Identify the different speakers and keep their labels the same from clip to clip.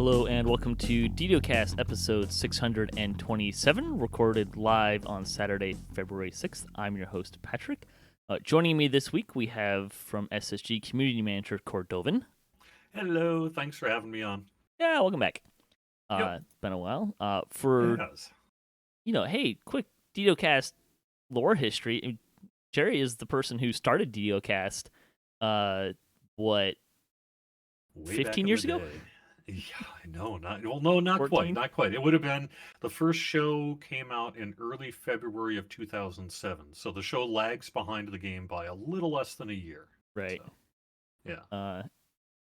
Speaker 1: Hello and welcome to DDOCast episode 627, recorded live on Saturday, February 6th. I'm your host, Patrick. Joining me this week, we have from SSG Community Manager Cordovan.
Speaker 2: Hello, thanks for having me on.
Speaker 1: Yeah, welcome back.
Speaker 2: Yep.
Speaker 1: It's been a while.
Speaker 2: Yes.
Speaker 1: Hey, quick DDOCast lore history. Jerry is the person who started DDOCast,
Speaker 2: Way
Speaker 1: 15 years ago?
Speaker 2: Yeah, I know. Not
Speaker 1: 14?
Speaker 2: Not quite. It would have been the first show came out in early February of 2007. So the show lags behind the game by a little less than a year.
Speaker 1: Right.
Speaker 2: So, yeah.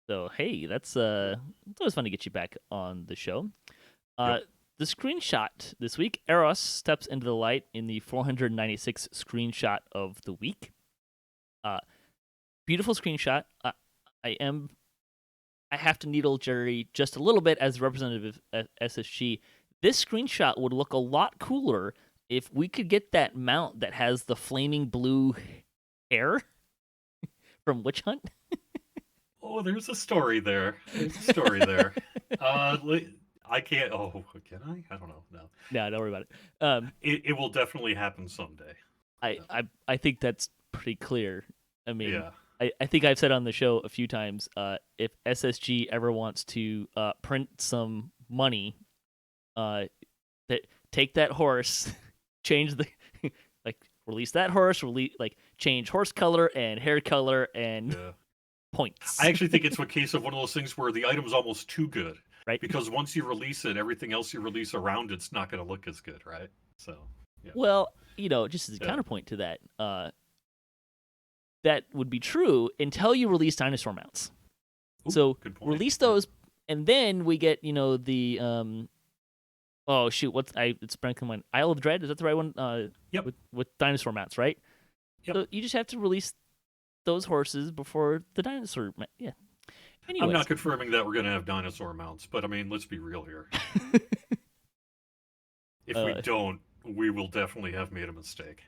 Speaker 1: So hey, it's always fun to get you back on the show.
Speaker 2: Yep.
Speaker 1: The screenshot this week, Eros steps into the light in the 496 screenshot of the week. Beautiful screenshot. I have to needle Jerry just a little bit as representative of SSG. This screenshot would look a lot cooler if we could get that mount that has the flaming blue hair from Witch Hunt.
Speaker 2: Oh, there's a story there. I can't. Oh, can I? I don't know. No.
Speaker 1: No, don't worry about it.
Speaker 2: It will definitely happen someday.
Speaker 1: I think that's pretty clear. I mean,
Speaker 2: Yeah.
Speaker 1: I think I've said on the show a few times, if SSG ever wants to print some money, take that horse, change the release that horse, change horse color and hair color and points.
Speaker 2: I actually think it's a case of one of those things where the item's almost too good,
Speaker 1: right?
Speaker 2: Because once you release it, everything else you release around it's not going to look as good, right? So, yeah.
Speaker 1: Well, just as a counterpoint to that, that would be true until you release dinosaur mounts.
Speaker 2: Ooh,
Speaker 1: so
Speaker 2: good point.
Speaker 1: Release those, and then we get the oh shoot, it's breaking my Isle of Dread. Is that the right one?
Speaker 2: Yep.
Speaker 1: With dinosaur mounts, right?
Speaker 2: Yep.
Speaker 1: So you just have to release those horses before the dinosaur. Yeah. Anyways.
Speaker 2: I'm not confirming that we're going to have dinosaur mounts, but I mean, let's be real here. If we don't, we will definitely have made a mistake.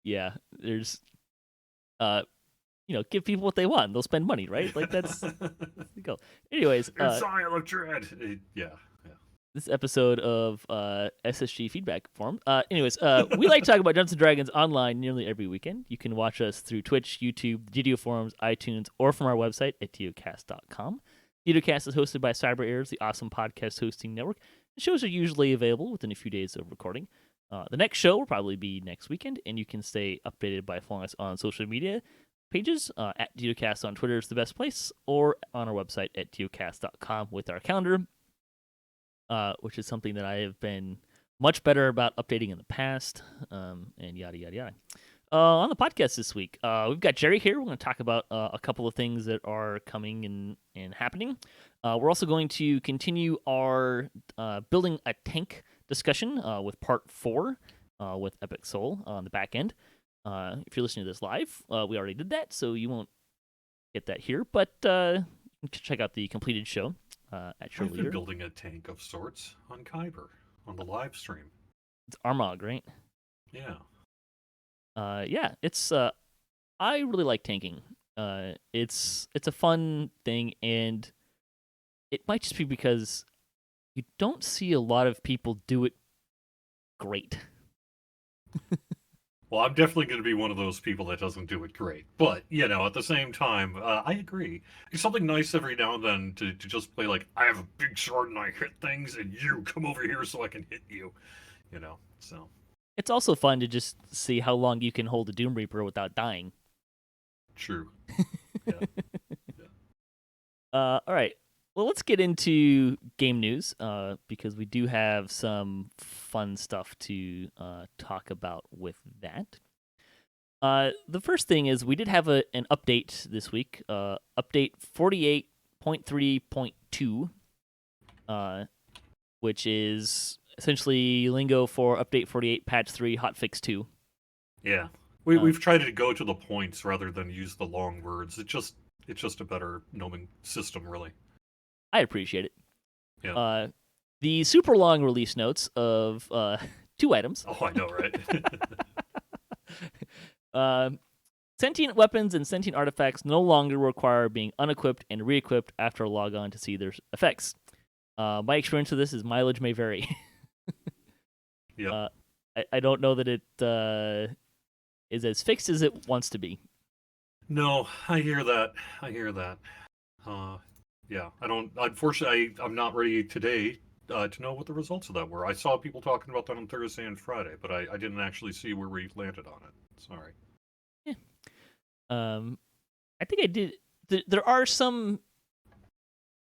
Speaker 1: Yeah, there's give people what they want. They'll spend money, right? Like that's the goal. Anyways,
Speaker 2: it's Isle of Dread. Yeah.
Speaker 1: This episode of SSG Feedback Forum. We like to talk about Dungeons & Dragons online nearly every weekend. You can watch us through Twitch, YouTube, DDO forums, iTunes, or from our website at DDOcast.com. DDOcast is hosted by Cyber Ears, the awesome podcast hosting network. The shows are usually available within a few days of recording. The next show will probably be next weekend, and you can stay updated by following us on social media pages. At DDOcast on Twitter is the best place, or on our website at DDOcast.com with our calendar, which is something that I have been much better about updating in the past, and yada, yada, yada. On the podcast this week, we've got Jerry here. We're going to talk about a couple of things that are coming and happening. We're also going to continue our building a tank discussion with part 4 with Epicsoul on the back end. If you're listening to this live, we already did that, so you won't get that here, but you can check out the completed show at your
Speaker 2: I've
Speaker 1: leader.
Speaker 2: been building a tank of sorts on Kyber on the live stream.
Speaker 1: It's Armog, right?
Speaker 2: Yeah.
Speaker 1: It's I really like tanking. It's a fun thing, and it might just be because you don't see a lot of people do it great.
Speaker 2: Well, I'm definitely going to be one of those people that doesn't do it great. But, at the same time, I agree. It's something nice every now and then to just play like, I have a big sword and I hit things, and you come over here so I can hit you. So.
Speaker 1: It's also fun to just see how long you can hold a Doom Reaper without dying.
Speaker 2: True. Yeah.
Speaker 1: All right. Well, let's get into game news because we do have some fun stuff to talk about with that. The first thing is we did have an update this week, update 48.3.2, which is essentially lingo for update 48, patch 3, hotfix 2.
Speaker 2: Yeah. We've tried to go to the points rather than use the long words. It's just a better naming system, really.
Speaker 1: I appreciate it.
Speaker 2: Yeah.
Speaker 1: The super long release notes of 2 items.
Speaker 2: Oh, I know, right?
Speaker 1: Sentient weapons and sentient artifacts no longer require being unequipped and re-equipped after a log on to see their effects. My experience with this is mileage may vary.
Speaker 2: Yep.
Speaker 1: I don't know that it is as fixed as it wants to be.
Speaker 2: No, I hear that. I hear that. Uh, yeah, I don't. Unfortunately, I'm not ready today to know what the results of that were. I saw people talking about that on Thursday and Friday, but I didn't actually see where we landed on it. Sorry.
Speaker 1: Yeah. I think I did. There are some.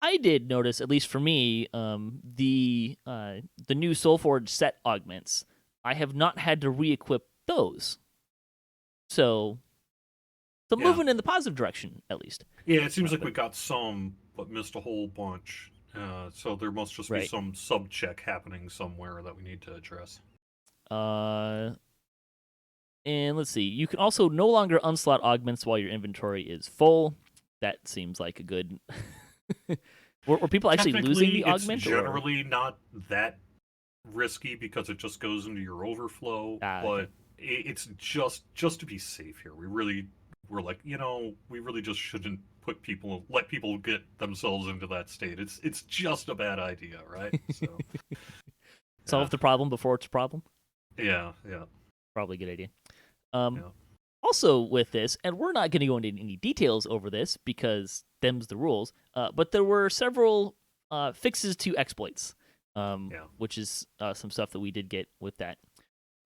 Speaker 1: I did notice, at least for me, the new Soulforge set augments. I have not had to re-equip those, so
Speaker 2: Yeah.
Speaker 1: moving in the positive direction at least.
Speaker 2: Yeah, it seems like
Speaker 1: But
Speaker 2: we got some, but missed a whole bunch. So there must just be
Speaker 1: right.
Speaker 2: some sub check happening somewhere that we need to address.
Speaker 1: And let's see. You can also no longer unslot augments while your inventory is full. That seems like a good. Were people actually losing the augment?
Speaker 2: It's generally not that risky because it just goes into your overflow. But
Speaker 1: Okay.
Speaker 2: it's just to be safe here. We're like, we really just shouldn't let people get themselves into that state. It's just a bad idea, right? So
Speaker 1: Solve the problem before it's a problem.
Speaker 2: yeah.
Speaker 1: Probably a good idea.
Speaker 2: Yeah.
Speaker 1: Also, with this, and we're not going to go into any details over this because them's the rules, but there were several fixes to exploits, which is some stuff that we did get with that.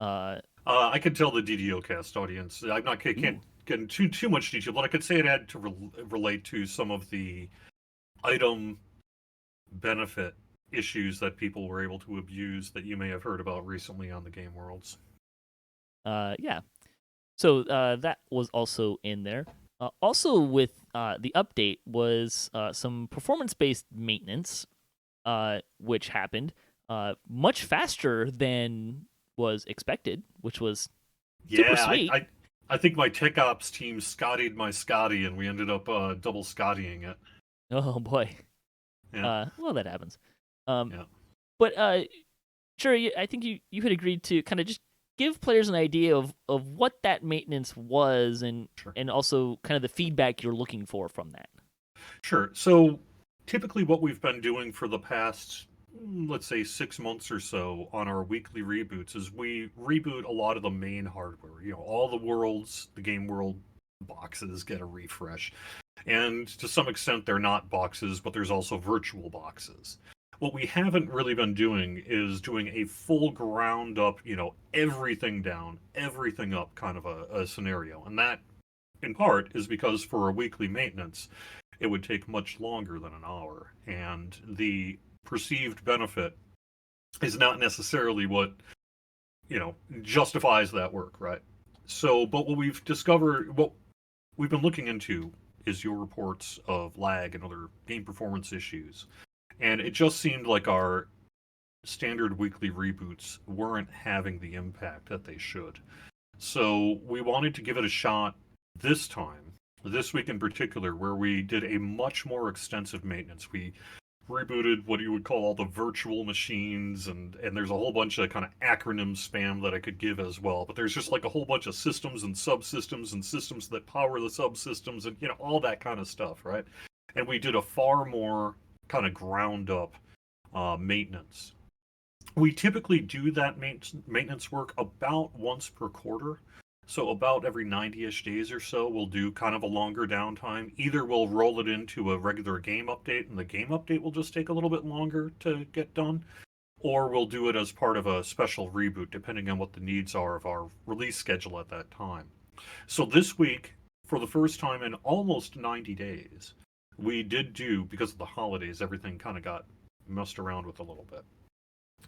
Speaker 2: I can tell the DDOcast audience. I'm not can't get into too much detail, but I could say it had to relate to some of the item benefit issues that people were able to abuse that you may have heard about recently on the Game Worlds.
Speaker 1: Yeah. So that was also in there. Also, with the update was some performance-based maintenance, which happened much faster than was expected, which was super sweet.
Speaker 2: I think my tech ops team Scottied my Scotty, and we ended up double Scottying it.
Speaker 1: Oh boy.
Speaker 2: Yeah.
Speaker 1: Well, that happens.
Speaker 2: Yeah.
Speaker 1: But sure, I think you had agreed to kind of just give players an idea of what that maintenance was, and
Speaker 2: Sure.
Speaker 1: and also kind of the feedback you're looking for from that.
Speaker 2: Sure. So typically what we've been doing for the past, let's say 6 months or so on our weekly reboots is we reboot a lot of the main hardware. All the worlds, the game world boxes get a refresh. And to some extent they're not boxes, but there's also virtual boxes. What we haven't really been doing is doing a full ground up, everything down, everything up kind of a scenario. And that, in part, is because for a weekly maintenance, it would take much longer than an hour. And the perceived benefit is not necessarily what, justifies that work, right? So, but what we've discovered, what we've been looking into is your reports of lag and other game performance issues. And it just seemed like our standard weekly reboots weren't having the impact that they should. So we wanted to give it a shot this time, this week in particular, where we did a much more extensive maintenance. We rebooted what you would call all the virtual machines, and there's a whole bunch of kind of acronym spam that I could give as well. But there's just like a whole bunch of systems and subsystems and systems that power the subsystems and all that kind of stuff, right? And we did a far more kind of ground up maintenance. We typically do that maintenance work about once per quarter. So about every 90-ish days or so, we'll do kind of a longer downtime. Either we'll roll it into a regular game update, and the game update will just take a little bit longer to get done, or we'll do it as part of a special reboot, depending on what the needs are of our release schedule at that time. So this week, for the first time in almost 90 days, we did do, because of the holidays, everything kind of got messed around with a little bit.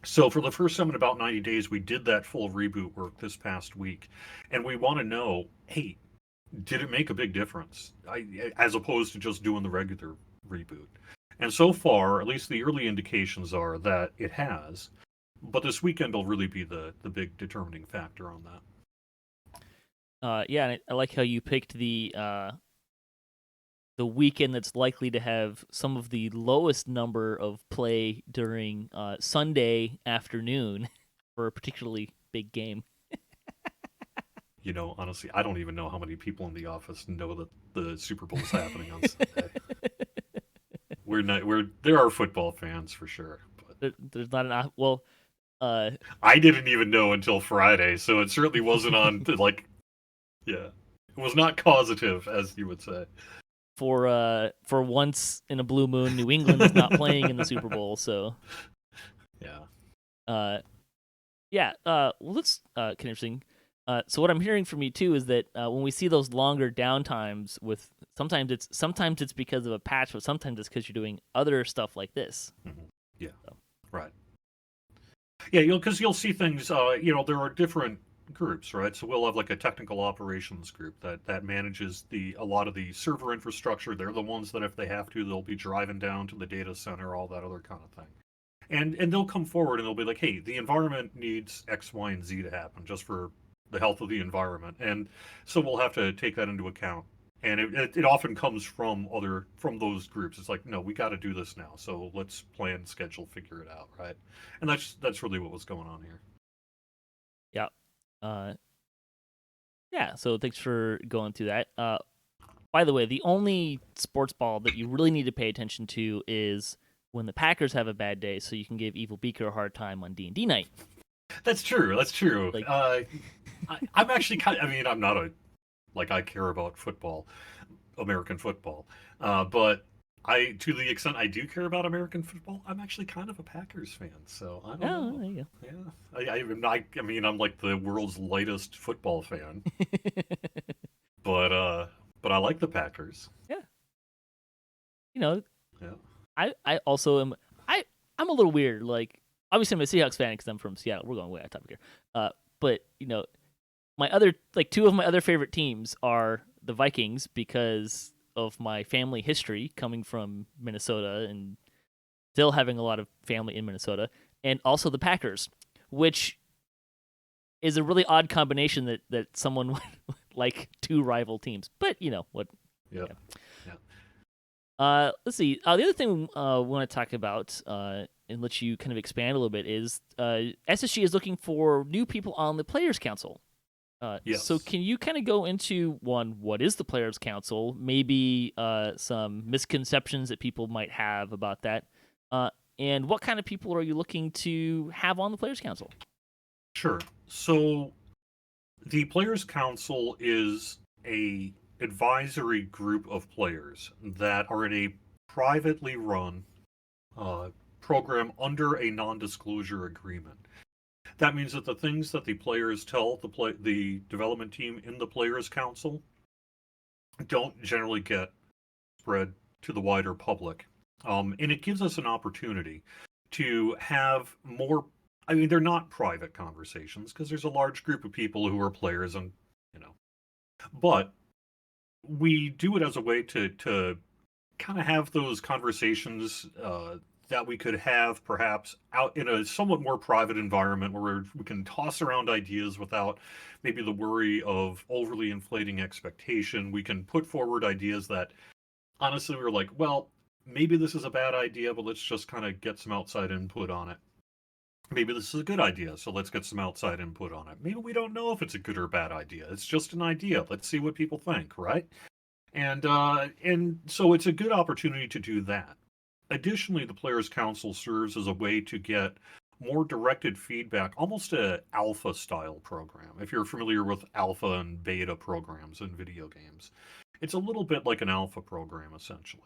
Speaker 2: So for the first time in about 90 days, we did that full reboot work this past week. And we want to know, hey, did it make a big difference? As opposed to just doing the regular reboot. And so far, at least the early indications are that it has. But this weekend will really be the big determining factor on that.
Speaker 1: Yeah, and I like how you picked the weekend that's likely to have some of the lowest number of play during Sunday afternoon for a particularly big game.
Speaker 2: Honestly, I don't even know how many people in the office know that the Super Bowl is happening on Sunday. we're not. There are football fans for sure. But
Speaker 1: There's not an well. Uh,
Speaker 2: I didn't even know until Friday, so it certainly wasn't on. Yeah, it was not causative, as you would say.
Speaker 1: for once in a blue moon, New England is not playing in the Super Bowl, so
Speaker 2: Yeah.
Speaker 1: Yeah. Well, that's kind of interesting. So what I'm hearing from you too is that when we see those longer downtimes, with sometimes it's because of a patch, but sometimes it's because you're doing other stuff like this.
Speaker 2: Mm-hmm. Yeah.
Speaker 1: So.
Speaker 2: Right. Yeah, because you'll see things. There are different groups, right? So we'll have like a technical operations group that manages a lot of the server infrastructure. They're the ones that if they have to, they'll be driving down to the data center, all that other kind of thing. And they'll come forward and they'll be like, hey, the environment needs X, Y, and Z to happen just for the health of the environment. And so we'll have to take that into account. And it often comes from those groups. It's like, no, we got to do this now. So let's plan, schedule, figure it out, right? And that's really what was going on here.
Speaker 1: Yeah. Yeah. So thanks for going through that. By the way, the only sports ball that you really need to pay attention to is when the Packers have a bad day, so you can give Evil Beaker a hard time on D&D night.
Speaker 2: That's true. That's true.
Speaker 1: Like,
Speaker 2: I'm actually I'm not I care about football, American football, but to the extent I do care about American football, I'm actually kind of a Packers fan. So I don't know.
Speaker 1: There you
Speaker 2: go. Yeah, I'm like the world's lightest football fan, but I like the Packers.
Speaker 1: Yeah.
Speaker 2: Yeah.
Speaker 1: I also am. I'm a little weird. Like, obviously, I'm a Seahawks fan because I'm from Seattle. We're going way off topic here. But my other two of my other favorite teams are the Vikings because of my family history coming from Minnesota and still having a lot of family in Minnesota, and also the Packers, which is a really odd combination that someone would like two rival teams. But what?
Speaker 2: Yeah.
Speaker 1: Let's see. The other thing we want to talk about and let you kind of expand a little bit is SSG is looking for new people on the Players Council.
Speaker 2: Yes.
Speaker 1: So can you kind of go into what is the Players Council? Maybe some misconceptions that people might have about that, and what kind of people are you looking to have on the Players Council?
Speaker 2: Sure. So the Players Council is a advisory group of players that are in a privately run program under a non-disclosure agreement. That means that the things that the players tell the development team in the Players Council don't generally get spread to the wider public. And it gives us an opportunity to have more. They're not private conversations because there's a large group of people who are players, and but we do it as a way to kind of have those conversations that we could have perhaps out in a somewhat more private environment where we can toss around ideas without maybe the worry of overly inflating expectation. We can put forward ideas that honestly we're like, well, maybe this is a bad idea, but let's just kind of get some outside input on it. Maybe this is a good idea, so let's get some outside input on it. Maybe we don't know if it's a good or bad idea. It's just an idea. Let's see what people think, right? And so it's a good opportunity to do that. Additionally, the Players Council serves as a way to get more directed feedback, almost a alpha style program. If you're familiar with alpha and beta programs in video games, it's a little bit like an alpha program essentially,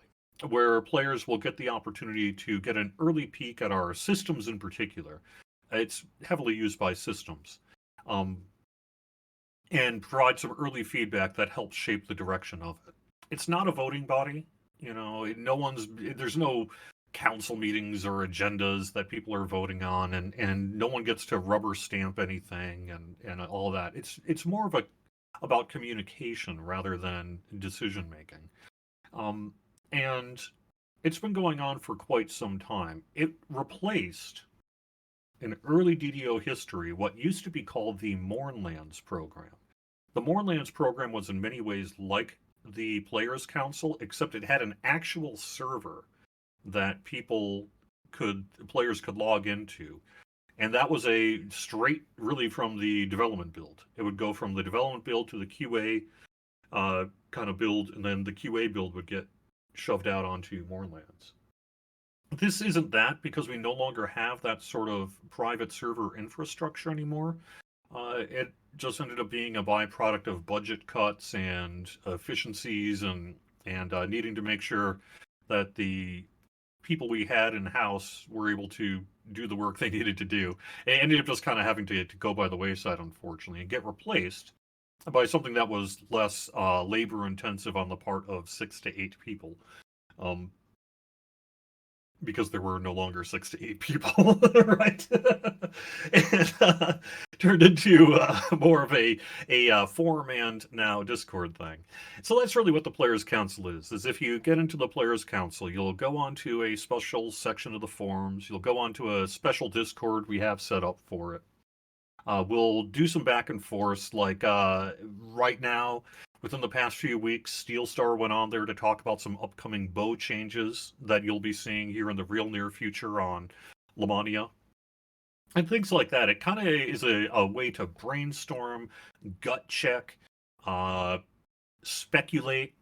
Speaker 2: where players will get the opportunity to get an early peek at our systems in particular. It's heavily used by systems, and provide some early feedback that helps shape the direction of it. It's not a voting body. There's no council meetings or agendas that people are voting on, and no one gets to rubber stamp anything and all that. It's more about communication rather than decision making. And it's been going on for quite some time. It replaced, in early DDO history, what used to be called the Mournlands program. The Mournlands program was in many ways like the Players Council, except it had an actual server that players could log into. And that was a straight, really, from the development build. It would go from the development build to the QA kind of build, and then the QA build would get shoved out onto Mournlands. This isn't that because we no longer have that sort of private server infrastructure anymore. It just ended up being a byproduct of budget cuts and efficiencies and needing to make sure that the people we had in house were able to do the work they needed to do. It ended up just kind of having to go by the wayside, unfortunately, and get replaced by something that was less labor intensive on the part of 6 to 8 people. Um, because there were no longer 6 to 8 people, right? And turned into more of a forum and now Discord thing. So that's really what the Players Council is if you get into the Players Council, you'll go onto a special section of the forums, you'll go onto a special Discord we have set up for it. We'll do some back and forth, like right now, within the past few weeks, Steel Star went on there to talk about some upcoming bow changes that you'll be seeing here in the real near future on Lammania. And things like that. It kind of is a way to brainstorm, gut check, uh, speculate,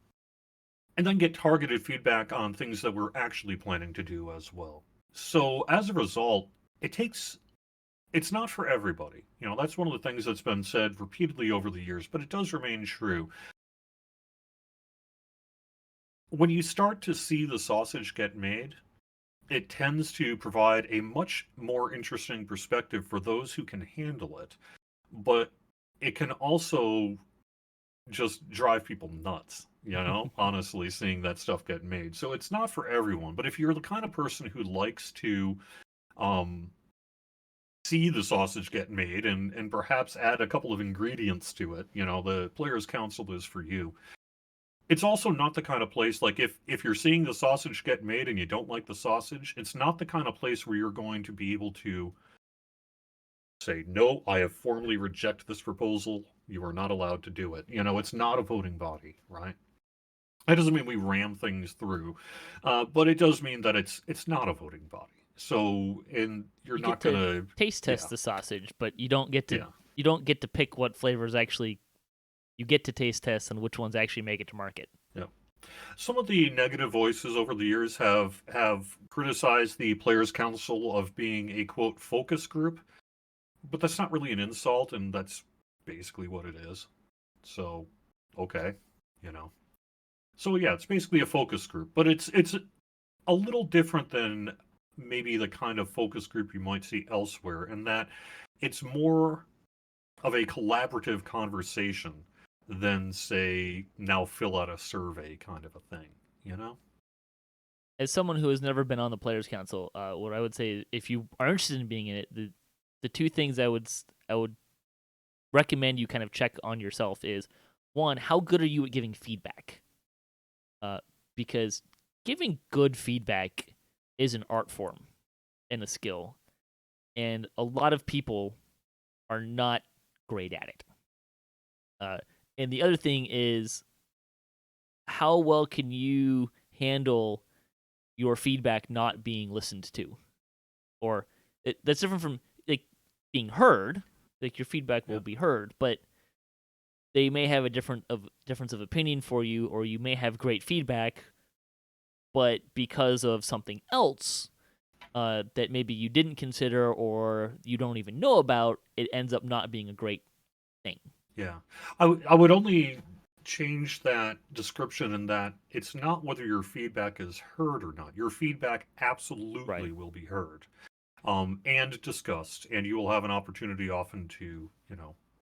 Speaker 2: and then get targeted feedback on things that we're actually planning to do as well. So as a result, it's not for everybody. That's one of the things that's been said repeatedly over the years, but it does remain true. When you start to see the sausage get made, it tends to provide a much more interesting perspective for those who can handle it, but it can also just drive people nuts, honestly, seeing that stuff get made. So it's not for everyone, but if you're the kind of person who likes to um, see the sausage get made and perhaps add a couple of ingredients to it, the Players Council is for you. It's also not the kind of place, like if you're seeing the sausage get made and you don't like the sausage, it's not the kind of place where you're going to be able to say, no, I have formally reject this proposal. You are not allowed to do it. It's not a voting body, right? That doesn't mean we ram things through, but it does mean that it's not a voting body. So, and you're
Speaker 1: You get
Speaker 2: not
Speaker 1: to
Speaker 2: gonna,
Speaker 1: taste
Speaker 2: yeah,
Speaker 1: test the sausage, but you don't get to
Speaker 2: yeah.
Speaker 1: pick what flavors actually. You get to taste test and which ones actually make it to market.
Speaker 2: Yeah. Some of the negative voices over the years have criticized the Players Council of being a quote focus group, but that's not really an insult, and that's basically what it is. So, okay, you know. So yeah, it's basically a focus group, but it's a little different than maybe the kind of focus group you might see elsewhere, in that it's more of a collaborative conversation than, say, now fill out a survey kind of a thing, you know?
Speaker 1: As someone who has never been on the Players Council, what I would say, if you are interested in being in it, the two things I would recommend you kind of check on yourself is, one, how good are you at giving feedback? Because giving good feedback is an art form and a skill, and a lot of people are not great at it. And the other thing is, how well can you handle your feedback not being listened to? Or that's different from like being heard. Like your feedback will be heard, but they may have a difference of opinion for you, or you may have great feedback, but because of something else that maybe you didn't consider or you don't even know about, it ends up not being a great thing.
Speaker 2: Yeah. I would only change that description in that it's not whether your feedback is heard or not. Your feedback
Speaker 1: Right.
Speaker 2: absolutely will be heard, and discussed, and you will have an opportunity often to,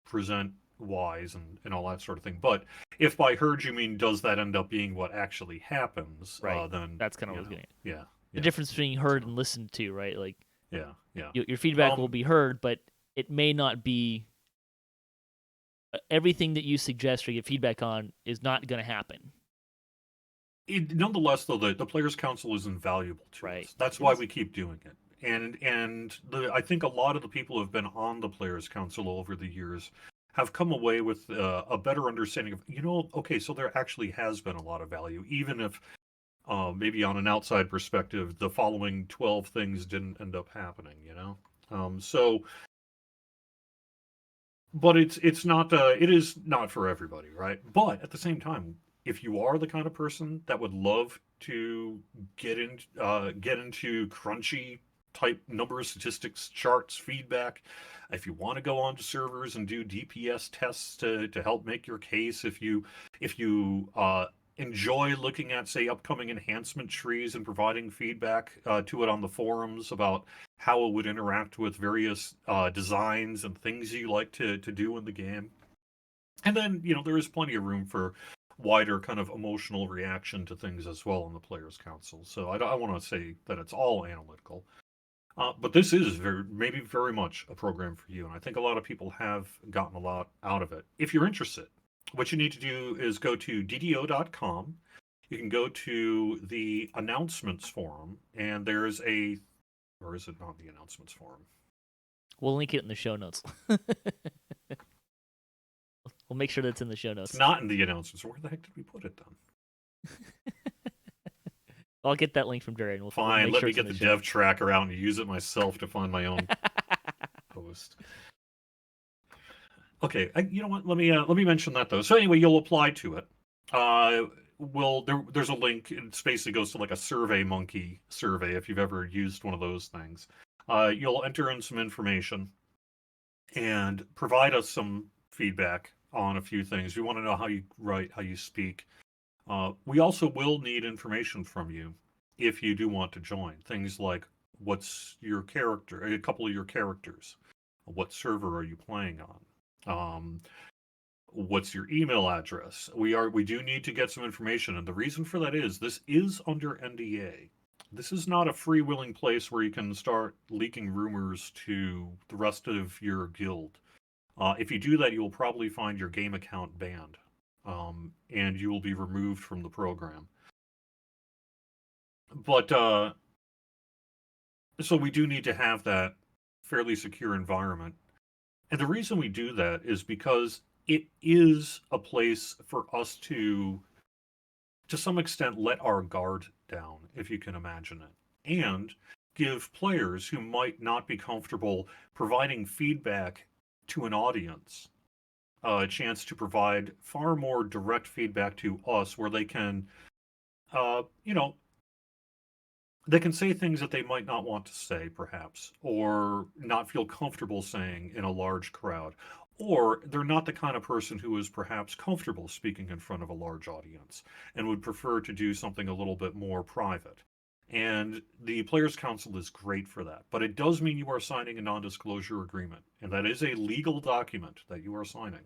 Speaker 2: present whys and all that sort of thing. But if by heard you mean does that end up being what actually happens,
Speaker 1: Right.
Speaker 2: then,
Speaker 1: That's kind of what I was getting at.
Speaker 2: yeah,
Speaker 1: The
Speaker 2: yeah.
Speaker 1: difference between heard
Speaker 2: So,
Speaker 1: and listened to, right? Like
Speaker 2: yeah, yeah.
Speaker 1: your feedback will be heard, but it may not be everything that you suggest or get feedback on is not going to happen.
Speaker 2: Nonetheless, though, the Players Council is invaluable to
Speaker 1: Right.
Speaker 2: us. That's why we keep doing it. I think a lot of the people who have been on the Players Council over the years have come away with a better understanding of, okay, so there actually has been a lot of value, even if maybe on an outside perspective, the following 12 things didn't end up happening, but it is not for everybody, right? But at the same time, if you are the kind of person that would love to get into crunchy type numbers, statistics, charts, feedback, if you want to go onto servers and do DPS tests to help make your case, if you enjoy looking at, say, upcoming enhancement trees and providing feedback to it on the forums about how it would interact with various designs and things you like to do in the game. And then, there is plenty of room for wider kind of emotional reaction to things as well in the Players' Council. So I don't want to say that it's all analytical. But this is maybe very much a program for you. And I think a lot of people have gotten a lot out of it. If you're interested, what you need to do is go to DDO.com. You can go to the announcements forum, and there's or is it not the announcements forum?
Speaker 1: We'll link it in the show notes. We'll make sure that it's in the show notes.
Speaker 2: It's not in the announcements. Where the heck did we put it then?
Speaker 1: I'll get that link from Jared.
Speaker 2: Fine, let me get the dev tracker out and use it myself to find my own post. Okay, you know what? Let me mention that though. So anyway, you'll apply to it. There's a link. It basically goes to like a SurveyMonkey survey if you've ever used one of those things. You'll enter in some information and provide us some feedback on a few things. We want to know how you write, how you speak. We also will need information from you if you do want to join. Things like what's your character, a couple of your characters, what server are you playing on, what's your email address. We do need to get some information, and the reason for that is this is under NDA. This is not a freewheeling place where you can start leaking rumors to the rest of your guild. If you do that, you will probably find your game account banned. And you will be removed from the program. But so we do need to have that fairly secure environment. And the reason we do that is because it is a place for us to some extent, let our guard down, if you can imagine it, and give players who might not be comfortable providing feedback to an audience a chance to provide far more direct feedback to us, where they can, they can say things that they might not want to say, perhaps, or not feel comfortable saying in a large crowd, or they're not the kind of person who is perhaps comfortable speaking in front of a large audience and would prefer to do something a little bit more private. And the Players' Council is great for that. But it does mean you are signing a non-disclosure agreement. And that is a legal document that you are signing,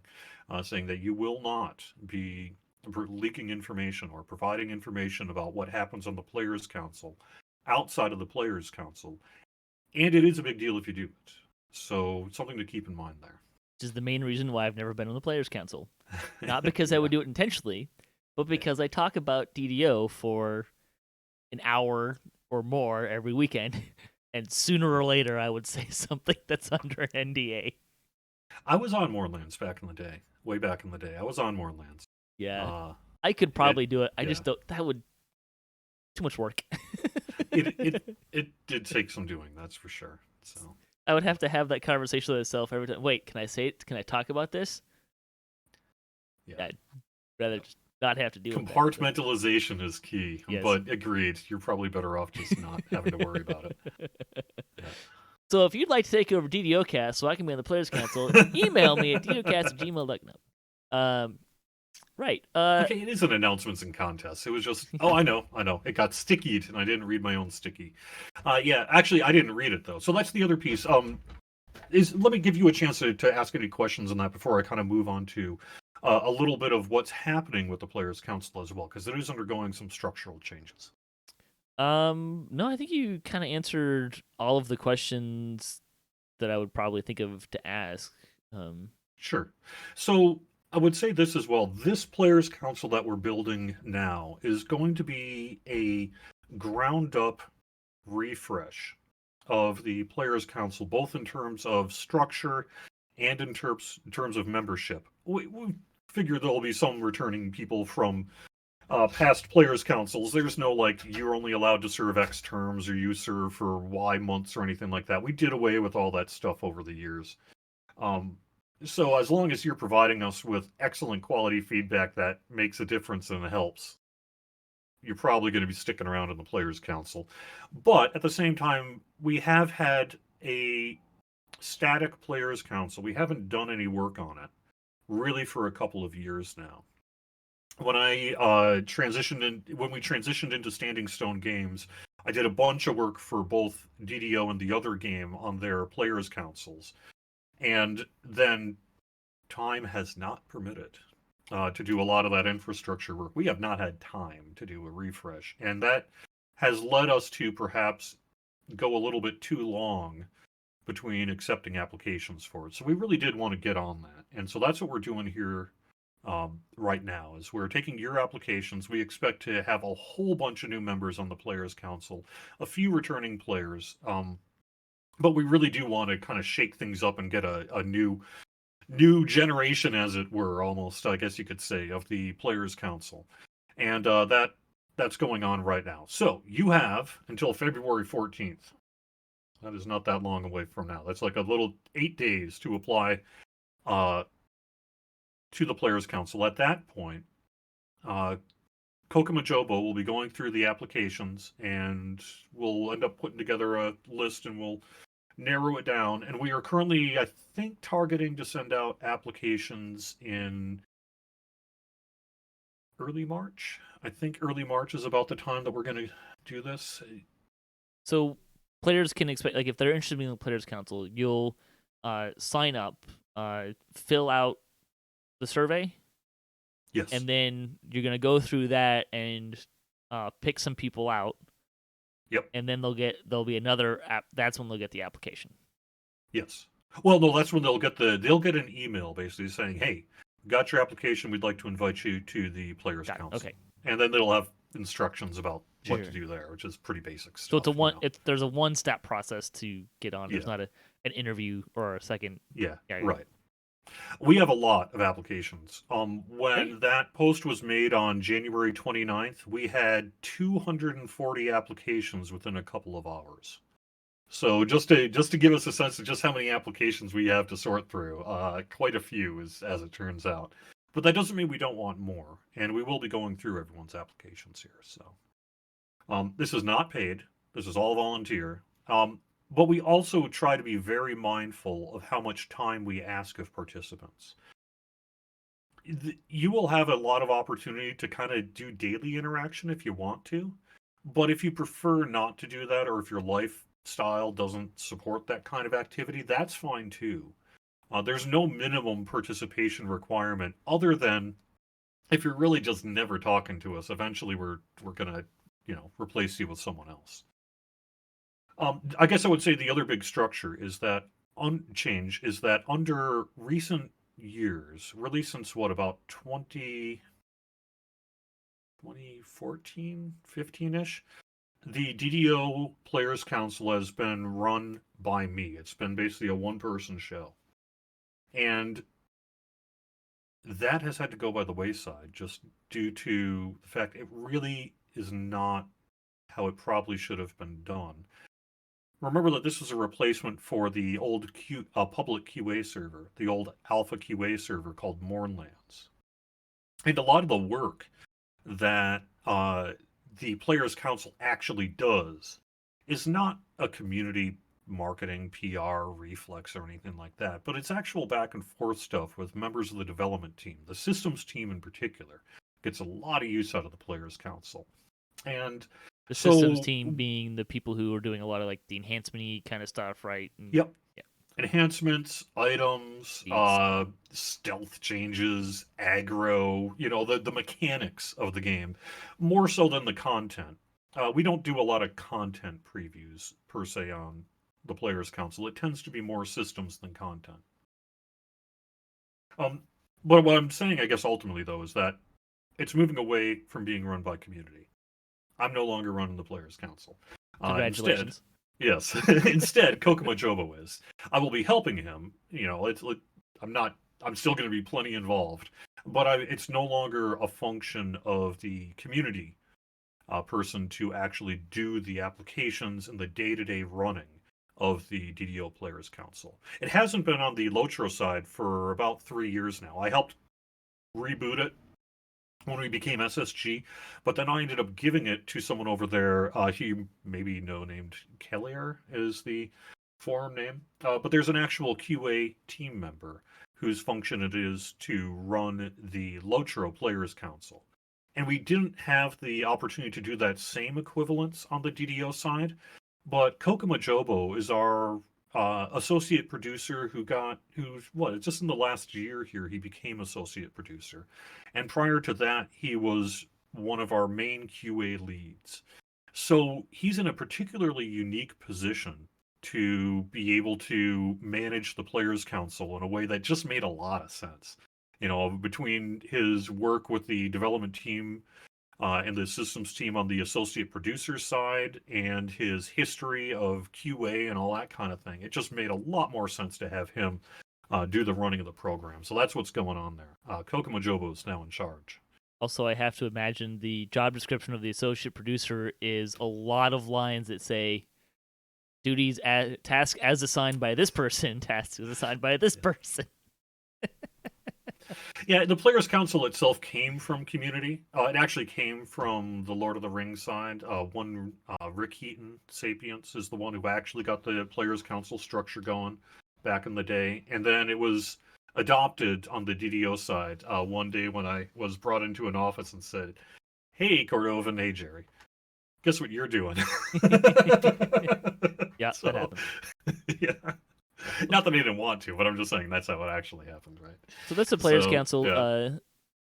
Speaker 2: saying that you will not be leaking information or providing information about what happens on the Players' Council outside of the Players' Council. And it is a big deal if you do it. So something to keep in mind there.
Speaker 1: Which is the main reason why I've never been on the Players' Council. Not because I would do it intentionally, but because I talk about DDO for an hour or more every weekend, and sooner or later I would say something that's under an NDA.
Speaker 2: I was on Moorlands back in the day, way back in the day. I was on Moorlands.
Speaker 1: Yeah, I could probably do it. I just don't. That would too much work.
Speaker 2: it did take some doing, that's for sure. So
Speaker 1: I would have to have that conversation with myself every time. Wait, can I say it? Can I talk about this?
Speaker 2: Yeah,
Speaker 1: I'd rather just not have to do it.
Speaker 2: Compartmentalization is key,
Speaker 1: yes.
Speaker 2: But agreed. You're probably better off just not having to worry about it. Yeah.
Speaker 1: So if you'd like to take over DDOcast so I can be on the Players' Council, email me at ddocast@gmail.com. Right.
Speaker 2: Okay, it isn't announcements and contests. It was just, I know. It got stickied, and I didn't read my own sticky. Yeah, actually, I didn't read it, though. So that's the other piece. Let me give you a chance to ask any questions on that before I kind of move on to a little bit of what's happening with the Players' Council as well, because it is undergoing some structural changes.
Speaker 1: No, I think you kind of answered all of the questions that I would probably think of to ask.
Speaker 2: Sure. So I would say this as well. This Players' Council that we're building now is going to be a ground-up refresh of the Players' Council, both in terms of structure and in terms of membership. We figure there'll be some returning people from past Players' Councils. There's no, you're only allowed to serve X terms or you serve for Y months or anything like that. We did away with all that stuff over the years. So as long as you're providing us with excellent quality feedback that makes a difference and helps, you're probably going to be sticking around in the Players Council. But at the same time, we have had a static Players Council. We haven't done any work on it really for a couple of years now. When when we transitioned into Standing Stone Games, I did a bunch of work for both DDO and the other game on their Players Councils, and then time has not permitted to do a lot of that infrastructure work. We have not had time to do a refresh, and that has led us to perhaps go a little bit too long between accepting applications for it. So we really did want to get on that, and so that's what we're doing here right now. Is we're taking your applications. We expect to have a whole bunch of new members on the Players Council, a few returning players, but we really do want to kind of shake things up and get a new generation, as it were, almost, I guess you could say, of the Players Council. And that's going on right now. So you have until February 14th. That is not that long away from now. That's like a little 8 days to apply to the Players Council. At that point, Kokuma Jobo will be going through the applications, and we'll end up putting together a list, and we'll narrow it down. And we are currently, I think, targeting to send out applications in early March. I think early March is about the time that we're going to do this.
Speaker 1: So players can expect, like, if they're interested in being the Players Council, you'll sign up, fill out the survey.
Speaker 2: Yes.
Speaker 1: And then you're going to go through that and pick some people out.
Speaker 2: Yep.
Speaker 1: And then there'll be another app. That's when they'll get the application.
Speaker 2: Yes. Well, no, that's when they'll get an email basically saying, "Hey, got your application. We'd like to invite you to the Players Council."
Speaker 1: Okay.
Speaker 2: And then they'll have instructions about what to do there, which is pretty basic stuff.
Speaker 1: So there's a one-step process to get on. There's not an interview or a second.
Speaker 2: Yeah. Right. We have a lot of applications. When that post was made on January 29th, we had 240 applications within a couple of hours. So just to give us a sense of just how many applications we have to sort through, quite a few, as it turns out. But that doesn't mean we don't want more, and we will be going through everyone's applications here. So this is not paid. This is all volunteer. But we also try to be very mindful of how much time we ask of participants. You will have a lot of opportunity to kind of do daily interaction if you want to, but if you prefer not to do that, or if your lifestyle doesn't support that kind of activity, that's fine too. There's no minimum participation requirement other than if you're really just never talking to us, eventually we're gonna, replace you with someone else. I guess I would say the other big structure is that change is that under recent years, really since about 2014, 15-ish, the DDO Players Council has been run by me. It's been basically a one-person show. And that has had to go by the wayside just due to the fact it really is not how it probably should have been done. Remember that this was a replacement for the old public QA server, the old alpha QA server called Mournlands. And a lot of the work that the Players Council actually does is not a community marketing, PR, reflex, or anything like that, but it's actual back and forth stuff with members of the development team. The systems team in particular gets a lot of use out of the Players Council. And
Speaker 1: the systems team being the people who are doing a lot of like the enhancement-y kind of stuff, right?
Speaker 2: Yep. Yeah. Enhancements, items, stealth changes, aggro, the mechanics of the game, more so than the content. We don't do a lot of content previews per se on the Players Council. It tends to be more systems than content. But what I'm saying, I guess, ultimately, though, is that it's moving away from being run by community. I'm no longer running the Players Council.
Speaker 1: Congratulations.
Speaker 2: Instead, Kokuma Jobo is. I will be helping him. I'm still going to be plenty involved, but it's no longer a function of the community person to actually do the applications and the day-to-day running of the DDO Players Council. It hasn't been on the Lotro side for about 3 years now. I helped reboot it when we became SSG, but then I ended up giving it to someone over there. He maybe know named Kellier is the forum name, but there's an actual QA team member whose function it is to run the Lotro Players Council. And we didn't have the opportunity to do that same equivalence on the DDO side, but Kokoma Jobo is our associate producer just in the last year here, he became associate producer. And prior to that, he was one of our main QA leads. So he's in a particularly unique position to be able to manage the Players Council in a way that just made a lot of sense. Between his work with the development team and the systems team on the associate producer side and his history of QA and all that kind of thing, it just made a lot more sense to have him do the running of the program. So that's what's going on there. Kokoma Jobo is now in charge.
Speaker 1: Also, I have to imagine the job description of the associate producer is a lot of lines that say, duties, task as assigned by this person, task as assigned by this person.
Speaker 2: Yeah, the Players Council itself came from Community. It actually came from the Lord of the Rings side. Rick Heaton, Sapience, is the one who actually got the Players Council structure going back in the day. And then it was adopted on the DDO side one day when I was brought into an office and said, "Hey, Cordovan, hey, Jerry, guess what you're doing?"
Speaker 1: Yeah, that happened.
Speaker 2: Yeah. Not that he didn't want to, but I'm just saying that's how it actually happened, right?
Speaker 1: So that's the Players Council.
Speaker 2: Yeah.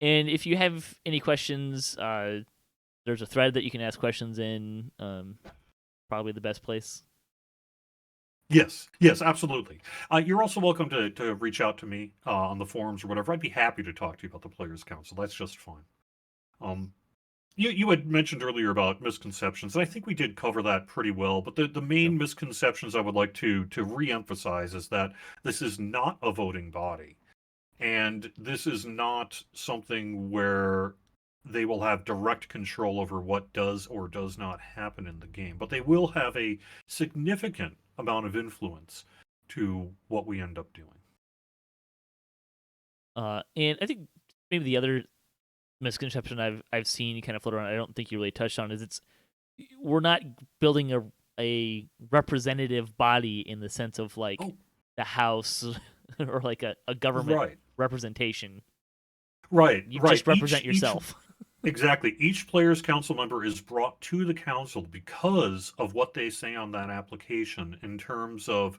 Speaker 1: And if you have any questions, there's a thread that you can ask questions in. Probably the best place.
Speaker 2: Yes, absolutely. You're also welcome to reach out to me on the forums or whatever. I'd be happy to talk to you about the Players Council. That's just fine. You had mentioned earlier about misconceptions, and I think we did cover that pretty well. But the main misconceptions I would like to reemphasize is that this is not a voting body, and this is not something where they will have direct control over what does or does not happen in the game. But they will have a significant amount of influence to what we end up doing.
Speaker 1: And I think maybe the other misconception I've seen kind of float around, I don't think you really touched on, is we're not building a representative body in the sense of like the House or like a government representation.
Speaker 2: Right.
Speaker 1: You just represent yourself.
Speaker 2: Exactly. Each Players Council member is brought to the council because of what they say on that application in terms of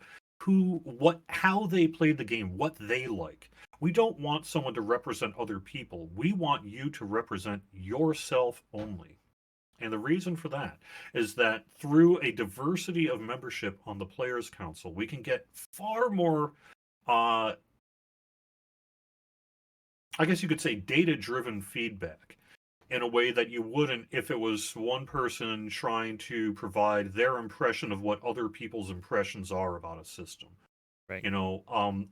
Speaker 2: how they played the game, what they like. We don't want someone to represent other people. We want you to represent yourself only. And the reason for that is that through a diversity of membership on the Players Council, we can get far more, I guess you could say, data-driven feedback in a way that you wouldn't if it was one person trying to provide their impression of what other people's impressions are about a system.
Speaker 1: Right.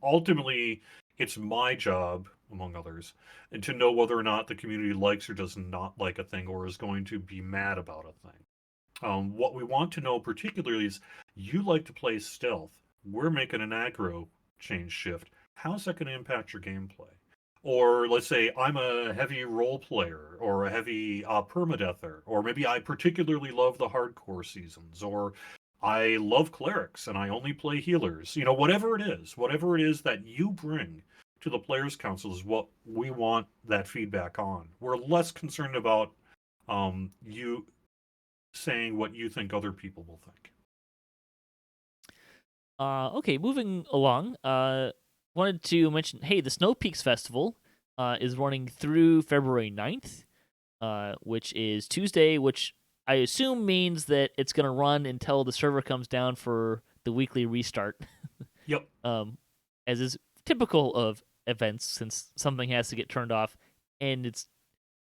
Speaker 2: Ultimately, it's my job, among others, to know whether or not the community likes or does not like a thing or is going to be mad about a thing. What we want to know particularly is you like to play stealth. We're making an aggro change shift. How's that going to impact your gameplay? Or let's say I'm a heavy role player or a heavy permadether, or maybe I particularly love the hardcore seasons, or I love clerics and I only play healers. Whatever it is that you bring to the Players Council is what we want that feedback on. We're less concerned about you saying what you think other people will think.
Speaker 1: Okay, moving along. Wanted to mention, hey, the Snow Peaks Festival is running through February 9th, which is Tuesday, which I assume means that it's going to run until the server comes down for the weekly restart.
Speaker 2: Yep.
Speaker 1: As is typical of events, since something has to get turned off, and it's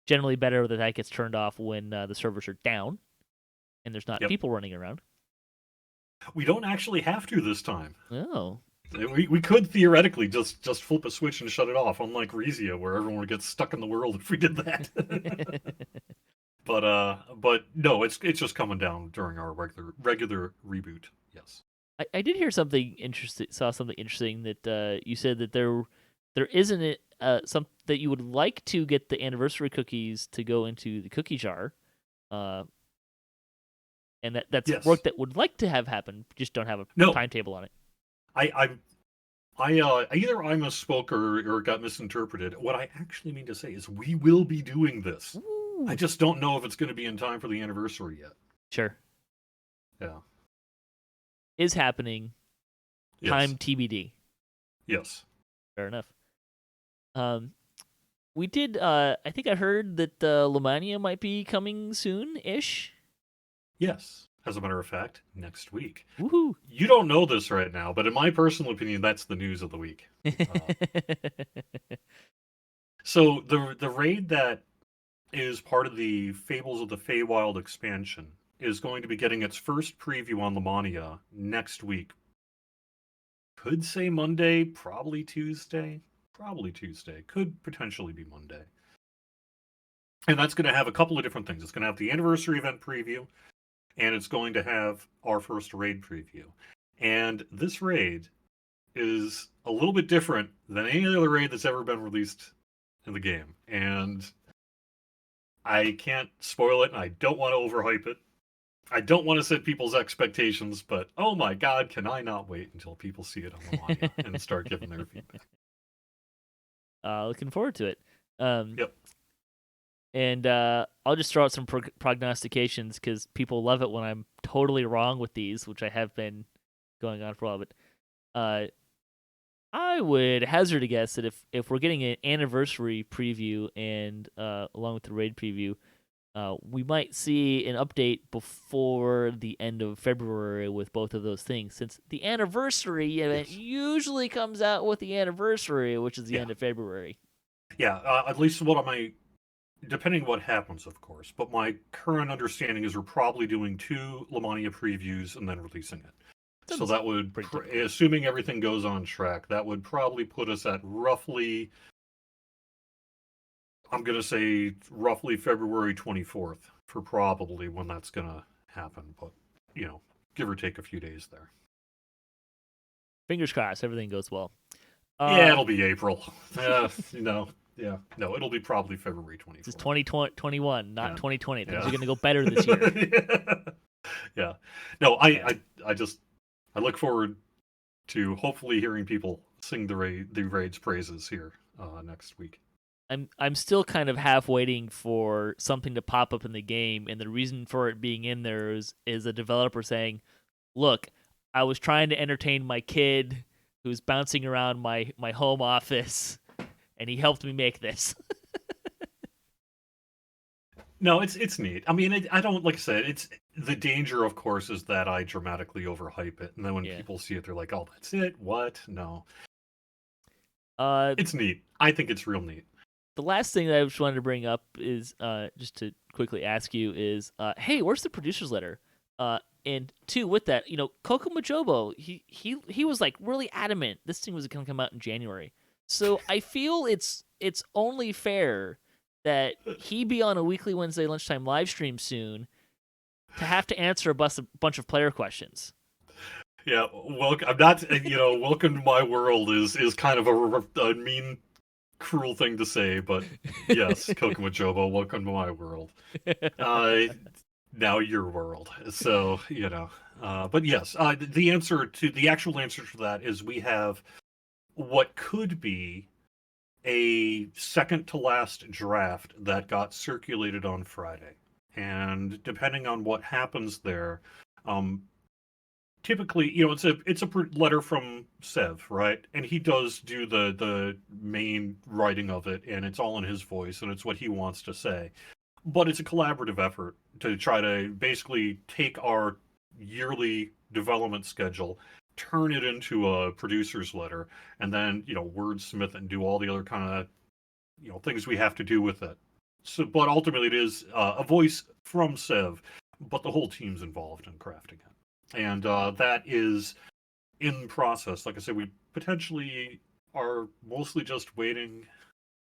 Speaker 1: generally better that gets turned off when the servers are down and there's not people running around.
Speaker 2: We don't actually have to this time.
Speaker 1: Oh.
Speaker 2: We could theoretically just flip a switch and shut it off, unlike Rezia, where everyone would get stuck in the world if we did that. But no, it's just coming down during our regular reboot. Yes.
Speaker 1: I did hear something interesting. Saw something interesting that you said that there isn't some that you would like to get the anniversary cookies to go into the cookie jar, uh, and that's
Speaker 2: Yes.
Speaker 1: work that would like to have happen. Just don't have a
Speaker 2: No.
Speaker 1: timetable on it.
Speaker 2: I either I misspoke or got misinterpreted. What I actually mean to say is we will be doing this. I
Speaker 1: Ooh,
Speaker 2: just don't know if it's going to be in time for the anniversary yet.
Speaker 1: sure,
Speaker 2: Yeah.
Speaker 1: is happening.
Speaker 2: Yes.
Speaker 1: Time TBD.
Speaker 2: Yes.
Speaker 1: Fair enough. Um, we did. I think I heard that Lammania might be coming soon-ish.
Speaker 2: Yes. As a matter of fact, next week.
Speaker 1: Woohoo!
Speaker 2: You don't know this right now, but in my personal opinion, that's the news of the week. Uh, so the raid that is part of the Fables of the Feywild expansion is going to be getting its first preview on Lammania next week. Could say Monday, probably Tuesday. Probably Tuesday. Could potentially be Monday. And that's going to have a couple of different things. It's going to have the anniversary event preview, and it's going to have our first raid preview. And this raid is a little bit different than any other raid that's ever been released in the game. And I can't spoil it, and I don't want to overhype it. I don't want to set people's expectations, but oh my god, can I not wait until people see it on Lammania and start giving their feedback.
Speaker 1: Looking forward to it.
Speaker 2: Yep.
Speaker 1: And I'll just throw out some prognostications because people love it when I'm totally wrong with these, which I have been going on for a while. But I would hazard a guess that if we're getting an anniversary preview and along with the raid preview, we might see an update before the end of February with both of those things, since the anniversary event usually comes out with the anniversary, which is the end of February.
Speaker 2: Yeah, at least what I depending what happens, of course. But my current understanding is we're probably doing 2 Lammania previews and then releasing it. So that would, assuming everything goes on track, that would probably put us at roughly, I'm going to say roughly February 24th for probably when that's going to happen. But, give or take a few days there.
Speaker 1: Fingers crossed, everything goes well.
Speaker 2: Yeah, it'll be April. Yeah, no, it'll be probably February 24th.
Speaker 1: This is 2021, not 2020. Things are going to go better this
Speaker 2: year. Yeah. No, I look forward to hopefully hearing people sing the raid's praises here next week.
Speaker 1: I'm still kind of half waiting for something to pop up in the game, and the reason for it being in there is a developer saying, "Look, I was trying to entertain my kid who's bouncing around my home office, and he helped me make this."
Speaker 2: No, it's neat. I mean, I don't, like I said, it's the danger, of course, is that I dramatically overhype it, and then when people see it, they're like, "Oh, that's it? What? No." It's neat. I think it's real neat.
Speaker 1: The last thing that I just wanted to bring up is just to quickly ask you is, hey, where's the producer's letter? And 2, with that, Coco Majobo, he was like really adamant this thing was going to come out in January. So I feel it's only fair that he be on a weekly Wednesday lunchtime live stream soon to have to answer a bunch of player questions.
Speaker 2: Yeah, welcome. I'm not, welcome to my world is kind of a mean, cruel thing to say, but yes, Coco Majobo, welcome to my world. Now your world. So, but yes, the actual answer to that is we have what could be a second to last draft that got circulated on Friday. And depending on what happens there, typically, it's a letter from Sev, right? And he does do the main writing of it, and it's all in his voice, and it's what he wants to say. But it's a collaborative effort to try to basically take our yearly development schedule, turn it into a producer's letter, and then, wordsmith it and do all the other kind of, things we have to do with it. So, but ultimately it is a voice from Sev, but the whole team's involved in crafting it. And that is in process. Like I said, we potentially are mostly just waiting.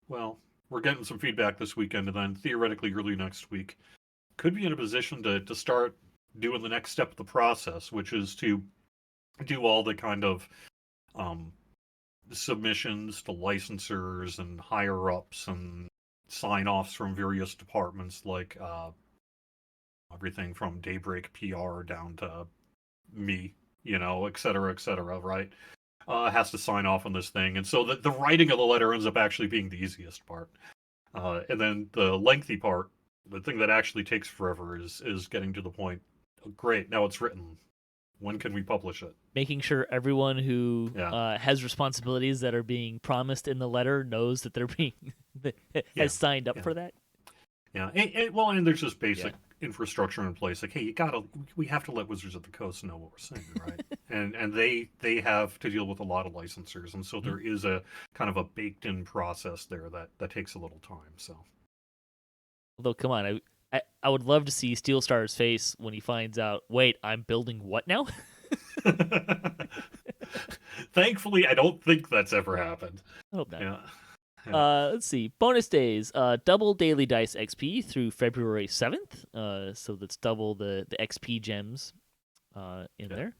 Speaker 2: Well, we're getting some feedback this weekend, and then theoretically early next week could be in a position to start doing the next step of the process, which is to do all the kind of um, submissions to licensors and higher ups and sign offs from various departments, like everything from Daybreak PR down to me, et cetera, right? Has to sign off on this thing. And so the writing of the letter ends up actually being the easiest part. And then the lengthy part, the thing that actually takes forever, is getting to the point. Oh, great, now it's written. When can we publish it?
Speaker 1: Making sure everyone who
Speaker 2: Yeah.
Speaker 1: has responsibilities that are being promised in the letter knows that they're being
Speaker 2: Yeah.
Speaker 1: has signed up
Speaker 2: Yeah.
Speaker 1: for that.
Speaker 2: Yeah. And there's just basic
Speaker 1: Yeah.
Speaker 2: infrastructure in place. Like, hey, we have to let Wizards of the Coast know what we're saying, right? and they have to deal with a lot of licensors, and so
Speaker 1: Mhm.
Speaker 2: there is a kind of a baked in process there that takes a little time. So.
Speaker 1: Although, come on, I would love to see Steel Star's face when he finds out. Wait, I'm building what now?
Speaker 2: Thankfully, I don't think that's ever happened.
Speaker 1: I hope not.
Speaker 2: Yeah. Yeah.
Speaker 1: Let's see. Bonus days. Double daily dice XP through February 7th. So that's double the XP gems in
Speaker 2: Yeah.
Speaker 1: there.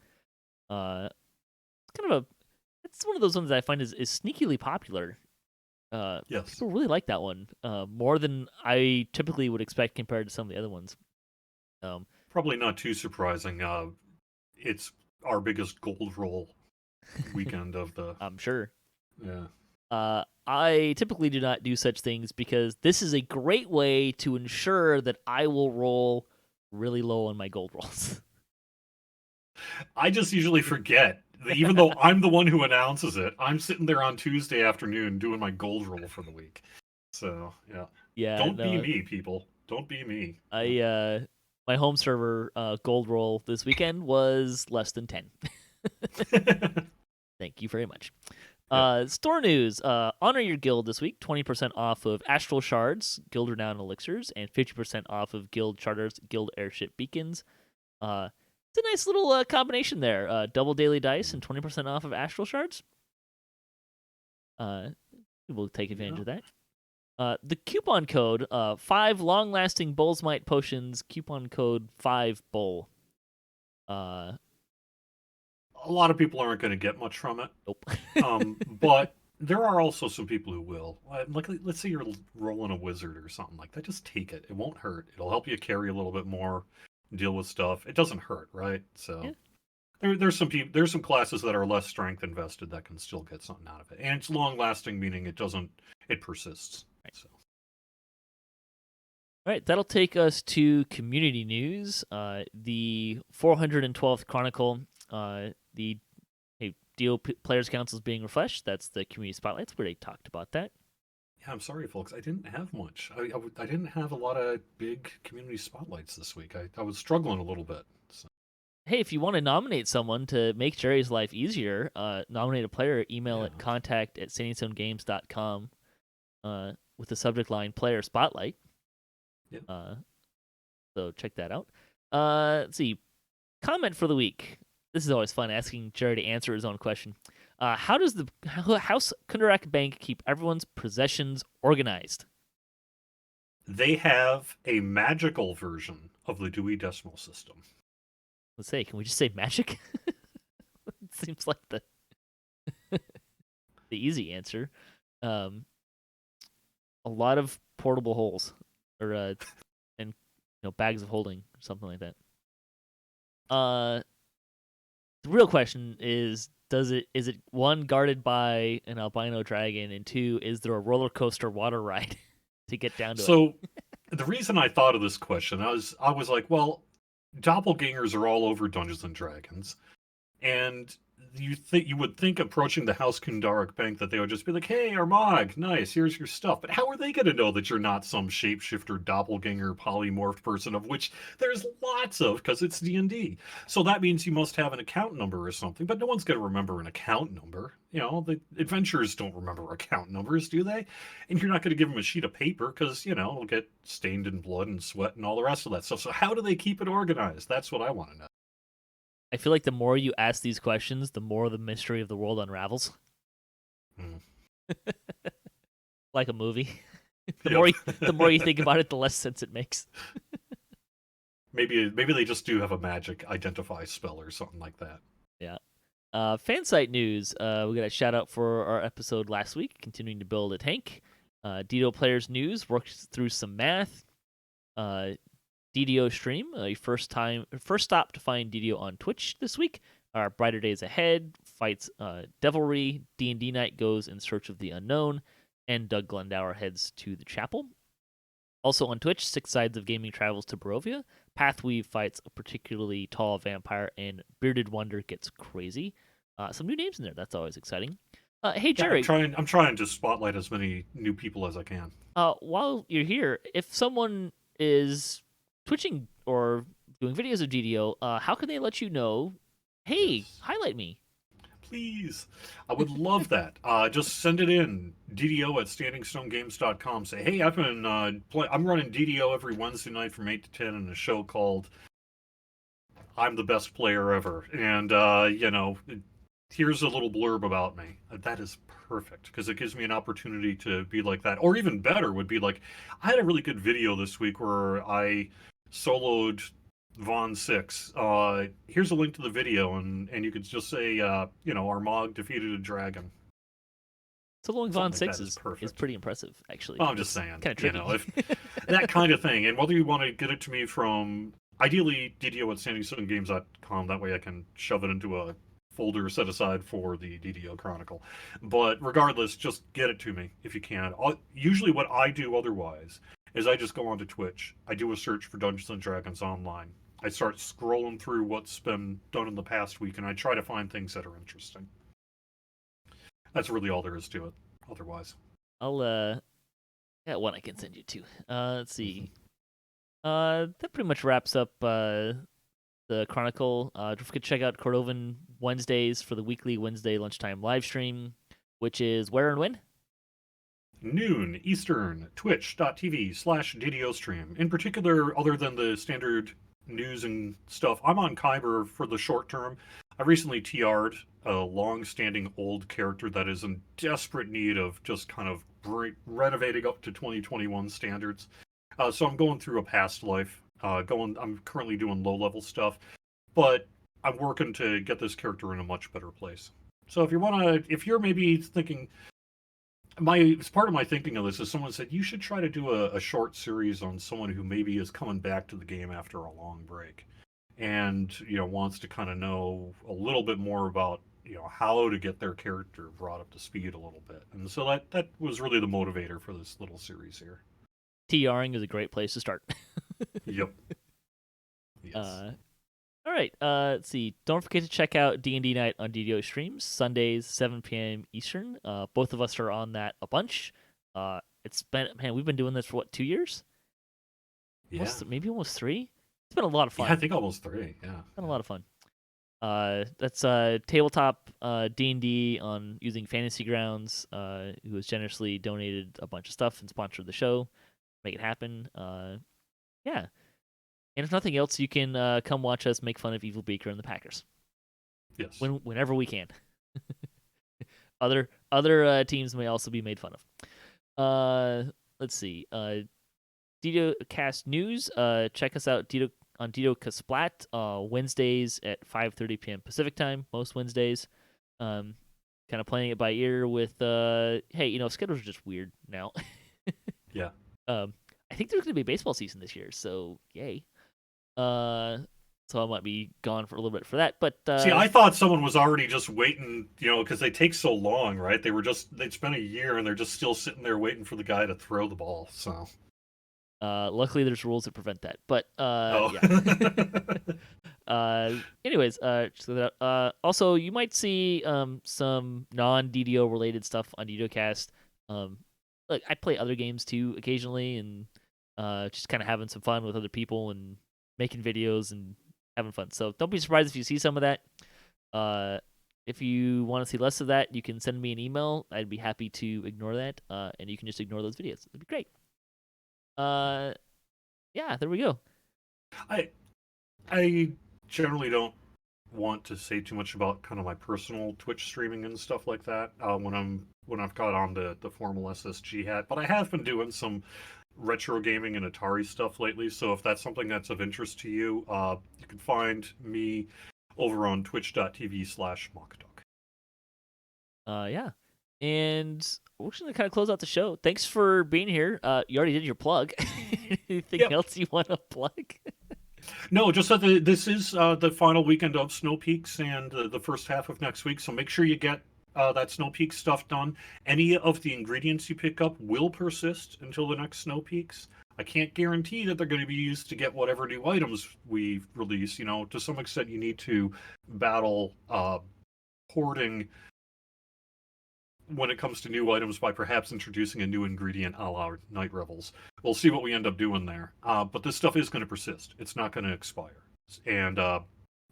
Speaker 1: It's kind of it's one of those ones that I find is sneakily popular.
Speaker 2: Yes.
Speaker 1: People really like that one more than I typically would expect compared to some of the other ones.
Speaker 2: Probably not too surprising. It's our biggest gold roll weekend of the.
Speaker 1: I'm sure.
Speaker 2: Yeah.
Speaker 1: I typically do not do such things because this is a great way to ensure that I will roll really low on my gold rolls.
Speaker 2: I just usually forget. Even though I'm the one who announces it, I'm sitting there on Tuesday afternoon doing my gold roll for the week. So, yeah.
Speaker 1: Yeah,
Speaker 2: Don't be
Speaker 1: no,
Speaker 2: me, people. Don't be me.
Speaker 1: my home server gold roll this weekend was less than 10. Thank you very much.
Speaker 2: Yeah.
Speaker 1: Store news. Honor Your Guild this week. 20% off of Astral Shards, Guild Renown Elixirs, and 50% off of Guild Charters, Guild Airship Beacons. It's a nice little combination there. Double daily dice and 20% off of Astral Shards. We'll take advantage of that. The coupon code, 5 long-lasting Bull's Might potions, coupon code 5BULL.
Speaker 2: A lot of people aren't going to get much from it.
Speaker 1: Nope.
Speaker 2: But there are also some people who will. Like, let's say you're rolling a wizard or something like that. Just take it. It won't hurt. It'll help you carry a little bit more, deal with stuff. It doesn't hurt, right? So there's some classes that are less strength invested that can still get something out of it, and it's long lasting, meaning it persists.
Speaker 1: Right.
Speaker 2: So.
Speaker 1: All right, that'll take us to community news. The 412th Chronicle, the DO Players Council is being refreshed. That's the community spotlights where they talked about that.
Speaker 2: Yeah, I'm sorry, folks. I didn't have much. I didn't have a lot of big community spotlights this week. I was struggling a little bit. So.
Speaker 1: Hey, if you want to nominate someone to make Jerry's life easier, nominate a player, email at contact@sandstonegames.com with the subject line Player Spotlight.
Speaker 2: Yep.
Speaker 1: So check that out. Let's see. Comment for the week. This is always fun, asking Jerry to answer his own question. How does the House Kundarak Bank keep everyone's possessions organized?
Speaker 2: They have a magical version of the Dewey Decimal System.
Speaker 1: Let's say, can we just say magic? It seems like the easy answer. A lot of portable holes, or and bags of holding, or something like that. The real question is it one, guarded by an albino dragon, and two, is there a roller coaster water ride to get down to it?
Speaker 2: So the reason I thought of this question, I was like, well, doppelgangers are all over Dungeons and Dragons, and you would think approaching the House Kundarak Bank that they would just be like, hey, Armagh, nice, here's your stuff. But how are they going to know that you're not some shapeshifter, doppelganger, polymorphed person, of which there's lots of, because it's D&D. So that means you must have an account number or something, but no one's going to remember an account number. The adventurers don't remember account numbers, do they? And you're not going to give them a sheet of paper because, it'll get stained in blood and sweat and all the rest of that stuff. So how do they keep it organized? That's what I want to know.
Speaker 1: I feel like the more you ask these questions, the more the mystery of the world unravels. Like a movie. The more you think about it, the less sense it makes.
Speaker 2: Maybe they just do have a magic identify spell or something like that.
Speaker 1: Yeah. Fan site news. We got a shout out for our episode last week, continuing to build a tank. DDO players news works through some math. DDO stream, first stop to find DDO on Twitch this week. Our brighter days ahead fights Devilry. D&D night goes in search of the unknown, and Doug Glendower heads to the chapel. Also on Twitch, Six Sides of Gaming travels to Barovia. Pathweave fights a particularly tall vampire, and Bearded Wonder gets crazy. Some new names in there. That's always exciting. Hey Jerry,
Speaker 2: I'm trying to spotlight as many new people as I can.
Speaker 1: While you're here, if someone is twitching or doing videos of DDO, how can they let you know? Hey, highlight me.
Speaker 2: Please, I would love that. Just send it in, DDO@StandingStoneGames.com. Say, hey, I've been I'm running DDO every Wednesday night from 8 to 10 in a show called I'm the Best Player Ever. And, here's a little blurb about me. That is perfect, because it gives me an opportunity to be like that. Or even better would be like, I had a really good video this week where I soloed Von 6. Here's a link to the video, and you could just say, Armagh defeated a dragon.
Speaker 1: Soloing Von 6 is pretty impressive, actually.
Speaker 2: Well, I'm just saying,
Speaker 1: kind of tricky.
Speaker 2: if that kind of thing. And whether you want to get it to me from, ideally, DDO@StandingStoneGames.com, that way I can shove it into a folder set aside for the DDO Chronicle. But regardless, just get it to me if you can. Usually what I do otherwise is I just go onto Twitch. I do a search for Dungeons & Dragons Online. I start scrolling through what's been done in the past week, and I try to find things that are interesting. That's really all there is to it, otherwise.
Speaker 1: I'll, got one I can send you to. Let's see. That pretty much wraps up, the Chronicle. Don't forget to check out Cordovan Wednesdays for the weekly Wednesday lunchtime live stream, which is where and when?
Speaker 2: Noon Eastern, twitch.tv/DDO stream. In particular, other than the standard news and stuff, I'm on Kyber for the short term. I recently TR'd a long-standing old character that is in desperate need of just kind of renovating up to 2021 standards. So I'm going through a past life. I'm currently doing low-level stuff, but I'm working to get this character in a much better place. So if you're maybe thinking, part of my thinking of this is someone said you should try to do a short series on someone who maybe is coming back to the game after a long break, and wants to kind of know a little bit more about how to get their character brought up to speed a little bit. And so that was really the motivator for this little series here.
Speaker 1: TRing is a great place to start.
Speaker 2: Yep. Yes.
Speaker 1: All right. Let's see. Don't forget to check out D&D Night on DDO streams, Sundays, 7 p.m. Eastern. Both of us are on that a bunch. We've been doing this for 2 years?
Speaker 2: Yeah.
Speaker 1: Maybe almost 3? It's been a lot of fun.
Speaker 2: Yeah, I think almost 3, yeah.
Speaker 1: It's been a lot of fun. That's tabletop D&D on using Fantasy Grounds, who has generously donated a bunch of stuff and sponsored the show. Make it happen. Yeah. And if nothing else, you can come watch us make fun of Evil Beaker and the Packers.
Speaker 2: Yes.
Speaker 1: Whenever we can. Other teams may also be made fun of. Let's see. DDOCast news. Check us out on DDOCast Wednesdays at 5:30 p.m. Pacific time. Most Wednesdays. Kind of playing it by ear with. Hey, schedules are just weird now.
Speaker 2: Yeah.
Speaker 1: I think there's going to be a baseball season this year, so yay. So I might be gone for a little bit for that. But
Speaker 2: see, I thought someone was already just waiting, because they take so long, right? They'd spent a year and they're just still sitting there waiting for the guy to throw the ball. So,
Speaker 1: luckily, there's rules that prevent that. But
Speaker 2: yeah.
Speaker 1: Anyways, also you might see some non-DDO related stuff on DDOcast. Look, I play other games too occasionally, and just kind of having some fun with other people and making videos and having fun. So don't be surprised if you see some of that. If you want to see less of that, you can send me an email. I'd be happy to ignore that, and you can just ignore those videos. It'd be great. Yeah, there we go.
Speaker 2: I generally don't want to say too much about kind of my personal Twitch streaming and stuff like that when I've got on the formal SSG hat, but I have been doing some retro gaming and Atari stuff lately. So if that's something that's of interest to you, you can find me over on twitch.tv/mockduck.
Speaker 1: Yeah. And we're just going to kind of close out the show. Thanks for being here. You already did your plug. Anything else you want to plug?
Speaker 2: No, just that this is the final weekend of Snow Peaks and the first half of next week. So make sure you get that Snow Peaks stuff done. Any of the ingredients you pick up will persist until the next Snow Peaks. I can't guarantee that they're going to be used to get whatever new items we release. You know, to some extent, you need to battle hoarding when it comes to new items by perhaps introducing a new ingredient a la Night Revels. We'll see what we end up doing there. But this stuff is going to persist. It's not going to expire. And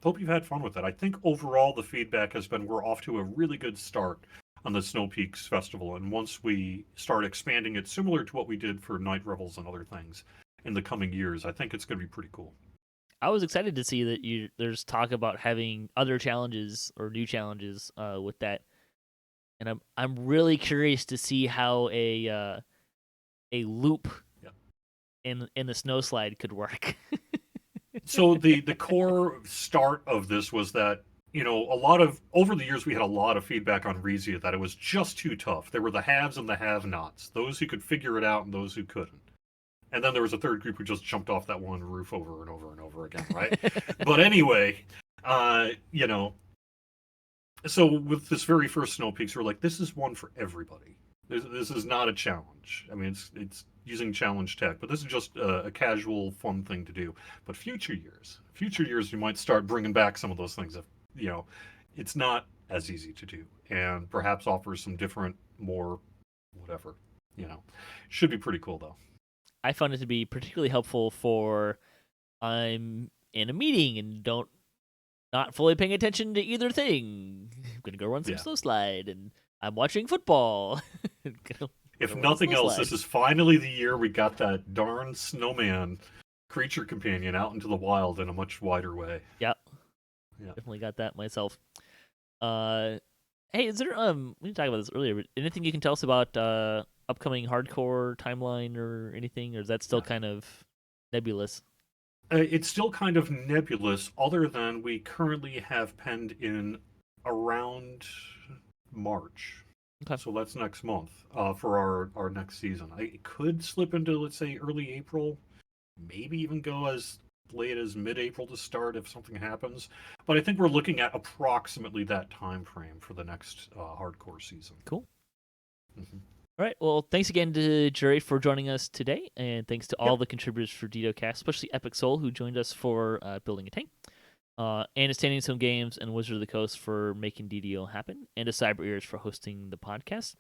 Speaker 2: hope you've had fun with it. I think overall the feedback has been we're off to a really good start on the Snow Peaks Festival. And once we start expanding it, similar to what we did for Night Revels and other things in the coming years, I think it's going to be pretty cool.
Speaker 1: I was excited to see that there's talk about having other challenges or new challenges with that. And I'm really curious to see how a loop in the snow slide could work.
Speaker 2: So the core start of this was that, you know, over the years we had a lot of feedback on Rezia that it was just too tough. There were the haves and the have-nots, those who could figure it out and those who couldn't. And then there was a third group who just jumped off that one roof over and over and over again, right? But anyway, you know, so with this very first Snow Peaks, we're like, this is one for everybody. This is not a challenge. I mean, it's using challenge tech, but this is just a casual, fun thing to do. But future years, you might start bringing back some of those things. If, you know, it's not as easy to do, and perhaps offers some different, more, whatever. You know, should be pretty cool though.
Speaker 1: I found it to be particularly helpful for I'm in a meeting and not fully paying attention to either thing. I'm gonna go run some snow slide, and I'm watching football.
Speaker 2: If nothing else, this is finally the year we got that darn snowman creature companion out into the wild in a much wider way.
Speaker 1: Yep. Yeah. Definitely got that myself. Hey, is there we talked about this earlier, but anything you can tell us about upcoming hardcore timeline or anything, or is that still kind of nebulous?
Speaker 2: It's still kind of nebulous, other than we currently have penned in around March. Okay. So that's next month for our next season. It could slip into, let's say, early April, maybe even go as late as mid-April to start if something happens. But I think we're looking at approximately that time frame for the next hardcore season.
Speaker 1: Cool. Mm-hmm. All right. Well, thanks again to Jerry for joining us today, and thanks to all the contributors for DDOCast, especially Epicsoul, who joined us for building a tank, and to Standing Stone Games and Wizard of the Coast for making DDO happen, and to Cyber Ears for hosting the podcast.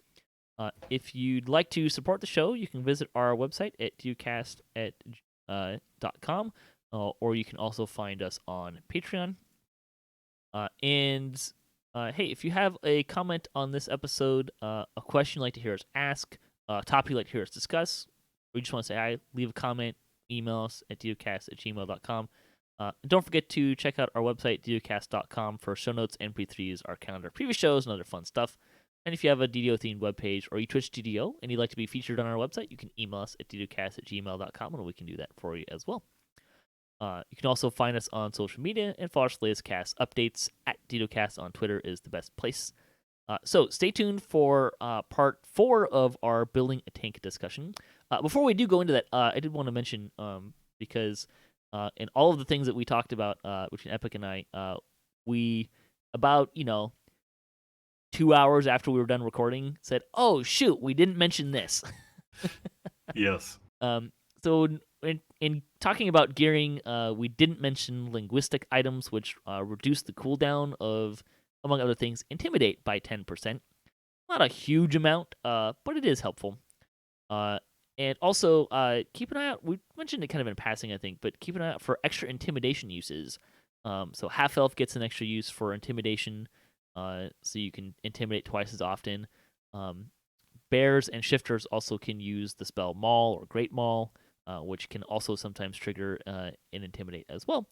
Speaker 1: If you'd like to support the show, you can visit our website at DDOCast.com, or you can also find us on Patreon. Hey, if you have a comment on this episode, a question you'd like to hear us ask, a topic you'd like to hear us discuss, or you just want to say hi, leave a comment, email us at DDOcast@gmail.com. Don't forget to check out our website, DDOcast.com, for show notes, MP3s, our calendar of previous shows, and other fun stuff. And if you have a DDO-themed webpage, or you Twitch DDO, and you'd like to be featured on our website, you can email us at DDOcast@gmail.com, and we can do that for you as well. You can also find us on social media and follow our latest cast updates at DDOCast on Twitter is the best place. So stay tuned for part 4 of our building a tank discussion. Before we do go into that, I did want to mention, because in all of the things that we talked about between Epic and I, we about 2 hours after we were done recording said, "Oh shoot, we didn't mention this."
Speaker 2: Yes.
Speaker 1: So in talking about gearing, we didn't mention linguistic items, which reduce the cooldown of, among other things, Intimidate by 10%. Not a huge amount, but it is helpful. And also, keep an eye out. We mentioned it kind of in passing, I think, but keep an eye out for extra intimidation uses. So Half Elf gets an extra use for intimidation, so you can intimidate twice as often. Bears and shifters also can use the spell Maul or Great Maul, which can also sometimes trigger and intimidate as well.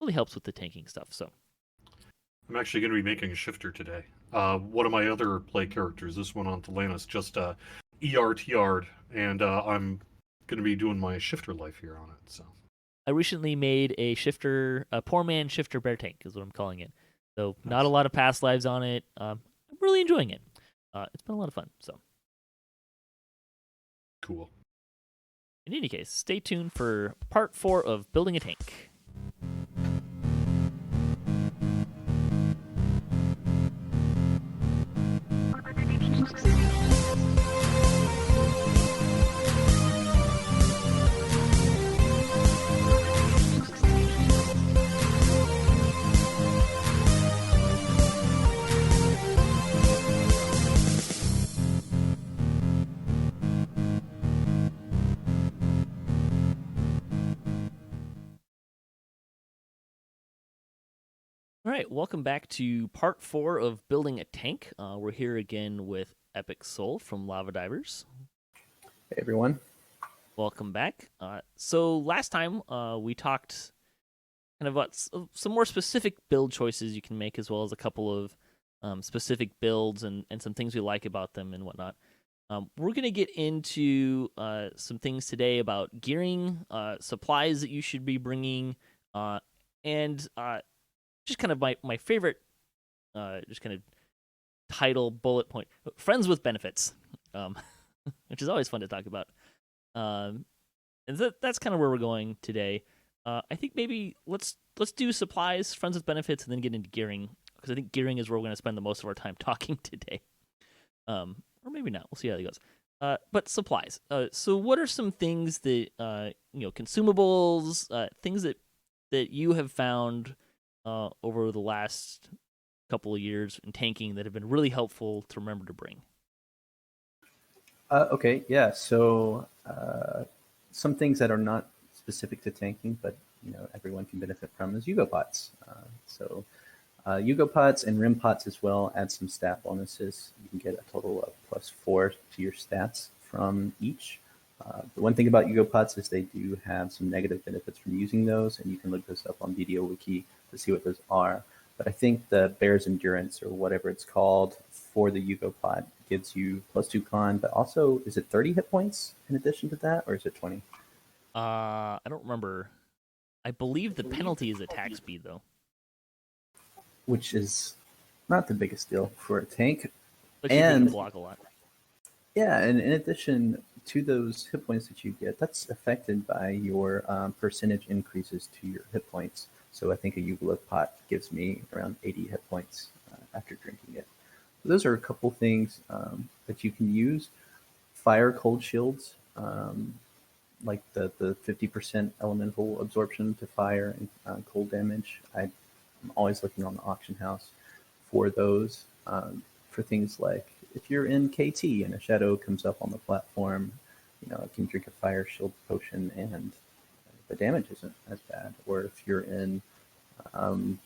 Speaker 1: Really helps with the tanking stuff. So
Speaker 2: I'm actually going to be making a shifter today. One of my other play characters, this one on Talanis, just ERTR'd, and I'm going to be doing my shifter life here on it. So
Speaker 1: I recently made a shifter, a poor man shifter bear tank is what I'm calling it. So not a
Speaker 3: Nice.
Speaker 1: lot of past lives on it. I'm really enjoying it. It's been a lot of fun. So
Speaker 2: Cool.
Speaker 1: in any case, stay tuned for part 4 of building a tank. All right, welcome back to part 4 of building a tank. We're here again with Epicsoul from Lava Divers.
Speaker 3: Hey, everyone.
Speaker 1: Welcome back. So last time we talked kind of about some more specific build choices you can make, as well as a couple of specific builds and some things we like about them and whatnot. We're going to get into some things today about gearing, supplies that you should be bringing, and just kind of my favorite, just kind of title bullet point, friends with benefits, which is always fun to talk about. And that's kind of where we're going today. I think maybe let's do supplies, friends with benefits, and then get into gearing, because I think gearing is where we're going to spend the most of our time talking today. Or maybe not. We'll see how it goes. But supplies. So what are some things that consumables, things that you have found over the last couple of years in tanking that have been really helpful to remember to bring?
Speaker 3: Okay, yeah. So some things that are not specific to tanking, but everyone can benefit from is Yugo pots. Yugo pots and rim pots as well add some stat bonuses. You can get a total of +4 to your stats from each. The one thing about Yugo pots is they do have some negative benefits from using those, and you can look this up on DDO Wiki to see what those are. But I think the Bear's Endurance, or whatever it's called, for the Yugo pot gives you +2 con, but also, is it 30 hit points in addition to that, or is it 20?
Speaker 1: I don't remember. I believe the penalty is attack speed, though.
Speaker 3: Which is not the biggest deal for a tank.
Speaker 1: But you can block a lot.
Speaker 3: Yeah, and in addition to those hit points that you get, that's affected by your percentage increases to your hit points. So I think a Yugo pot gives me around 80 hit points after drinking it. So those are a couple things that you can use. Fire cold shields, like the 50% elemental absorption to fire and cold damage. I'm always looking on the auction house for those, for things like if you're in KT and a shadow comes up on the platform, it can drink a fire shield potion and the damage isn't as bad. Or if you're in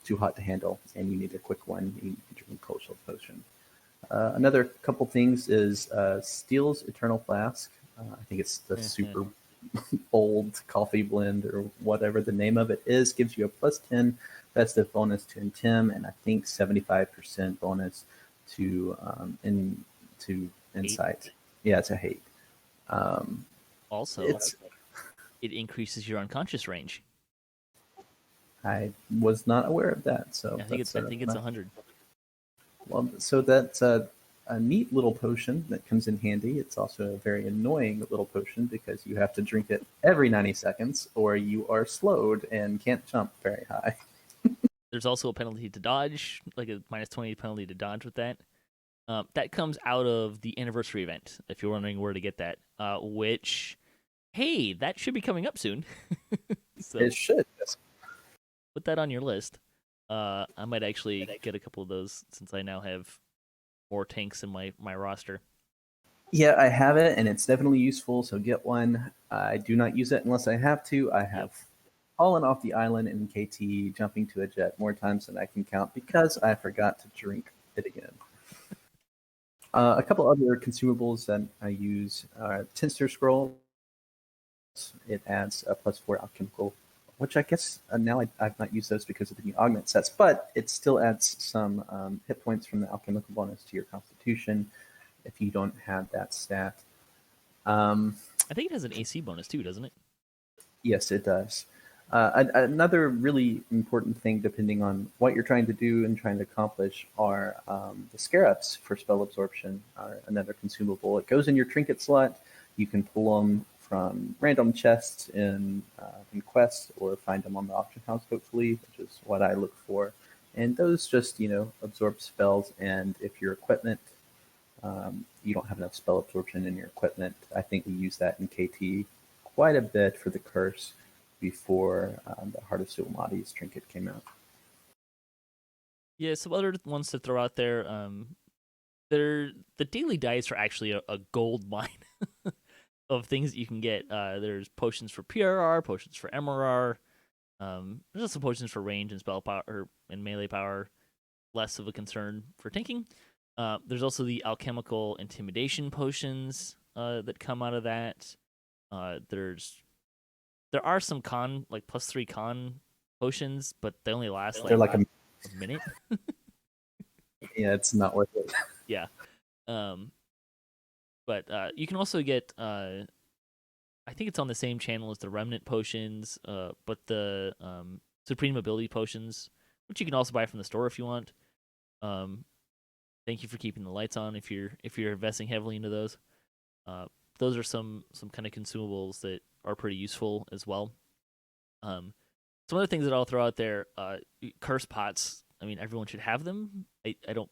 Speaker 3: too hot to handle and you need a quick one, you can drink a cold shield potion. Another couple things is Steel's Eternal Flask. I think it's the super old coffee blend or whatever the name of it is, gives you a +10 festive bonus to Intim, and I think 75% bonus to Insight.
Speaker 1: Hate.
Speaker 3: Yeah, it's a hate.
Speaker 1: Also, it increases your unconscious range.
Speaker 3: I was not aware of that, so
Speaker 1: I think it's 100.
Speaker 3: Well, so that's a neat little potion that comes in handy. It's also a very annoying little potion because you have to drink it every 90 seconds or you are slowed and can't jump very high.
Speaker 1: There's also a penalty to dodge, like a -20 penalty to dodge with that. That comes out of the anniversary event, if you're wondering where to get that, which, hey, that should be coming up soon. So
Speaker 3: It should, yes.
Speaker 1: Put that on your list. I might actually get a couple of those since I now have more tanks in my roster.
Speaker 3: Yeah, I have it, and it's definitely useful, so get one. I do not use it unless I have to. I have fallen off the island in KT, jumping to a jet more times than I can count because I forgot to drink it again. A couple other consumables that I use are Tinster Scroll. It adds a +4 alchemical, which I guess now I've not used those because of the new augment sets, but it still adds some hit points from the alchemical bonus to your constitution if you don't have that stat.
Speaker 1: I think it has an AC bonus too, doesn't it?
Speaker 3: Yes, it does. Another really important thing, depending on what you're trying to do and trying to accomplish, are the scarabs for spell absorption. Are another consumable. It goes in your trinket slot. You can pull them from random chests in quests, or find them on the auction house, hopefully, which is what I look for. And those just absorb spells. And if your equipment, you don't have enough spell absorption in your equipment, I think we use that in KT quite a bit for the curse before the Heart of Sulmati's trinket came out.
Speaker 1: Yeah, some other ones to throw out there. The daily dice are actually a gold mine of things that you can get. There's potions for PRR, potions for MRR. There's also potions for range and spell power and melee power. Less of a concern for tanking. There's also the alchemical intimidation potions that come out of that. There are some +3 con potions, but they only last
Speaker 3: They're like
Speaker 1: a minute.
Speaker 3: Yeah, it's not worth it.
Speaker 1: Yeah. But you can also get, I think it's on the same channel as the Remnant potions, but the Supreme Ability potions, which you can also buy from the store if you want. Thank you for keeping the lights on if you're investing heavily into those. Those are some kind of consumables that are pretty useful as well. Some other things that I'll throw out there, curse pots. I mean, everyone should have them. I don't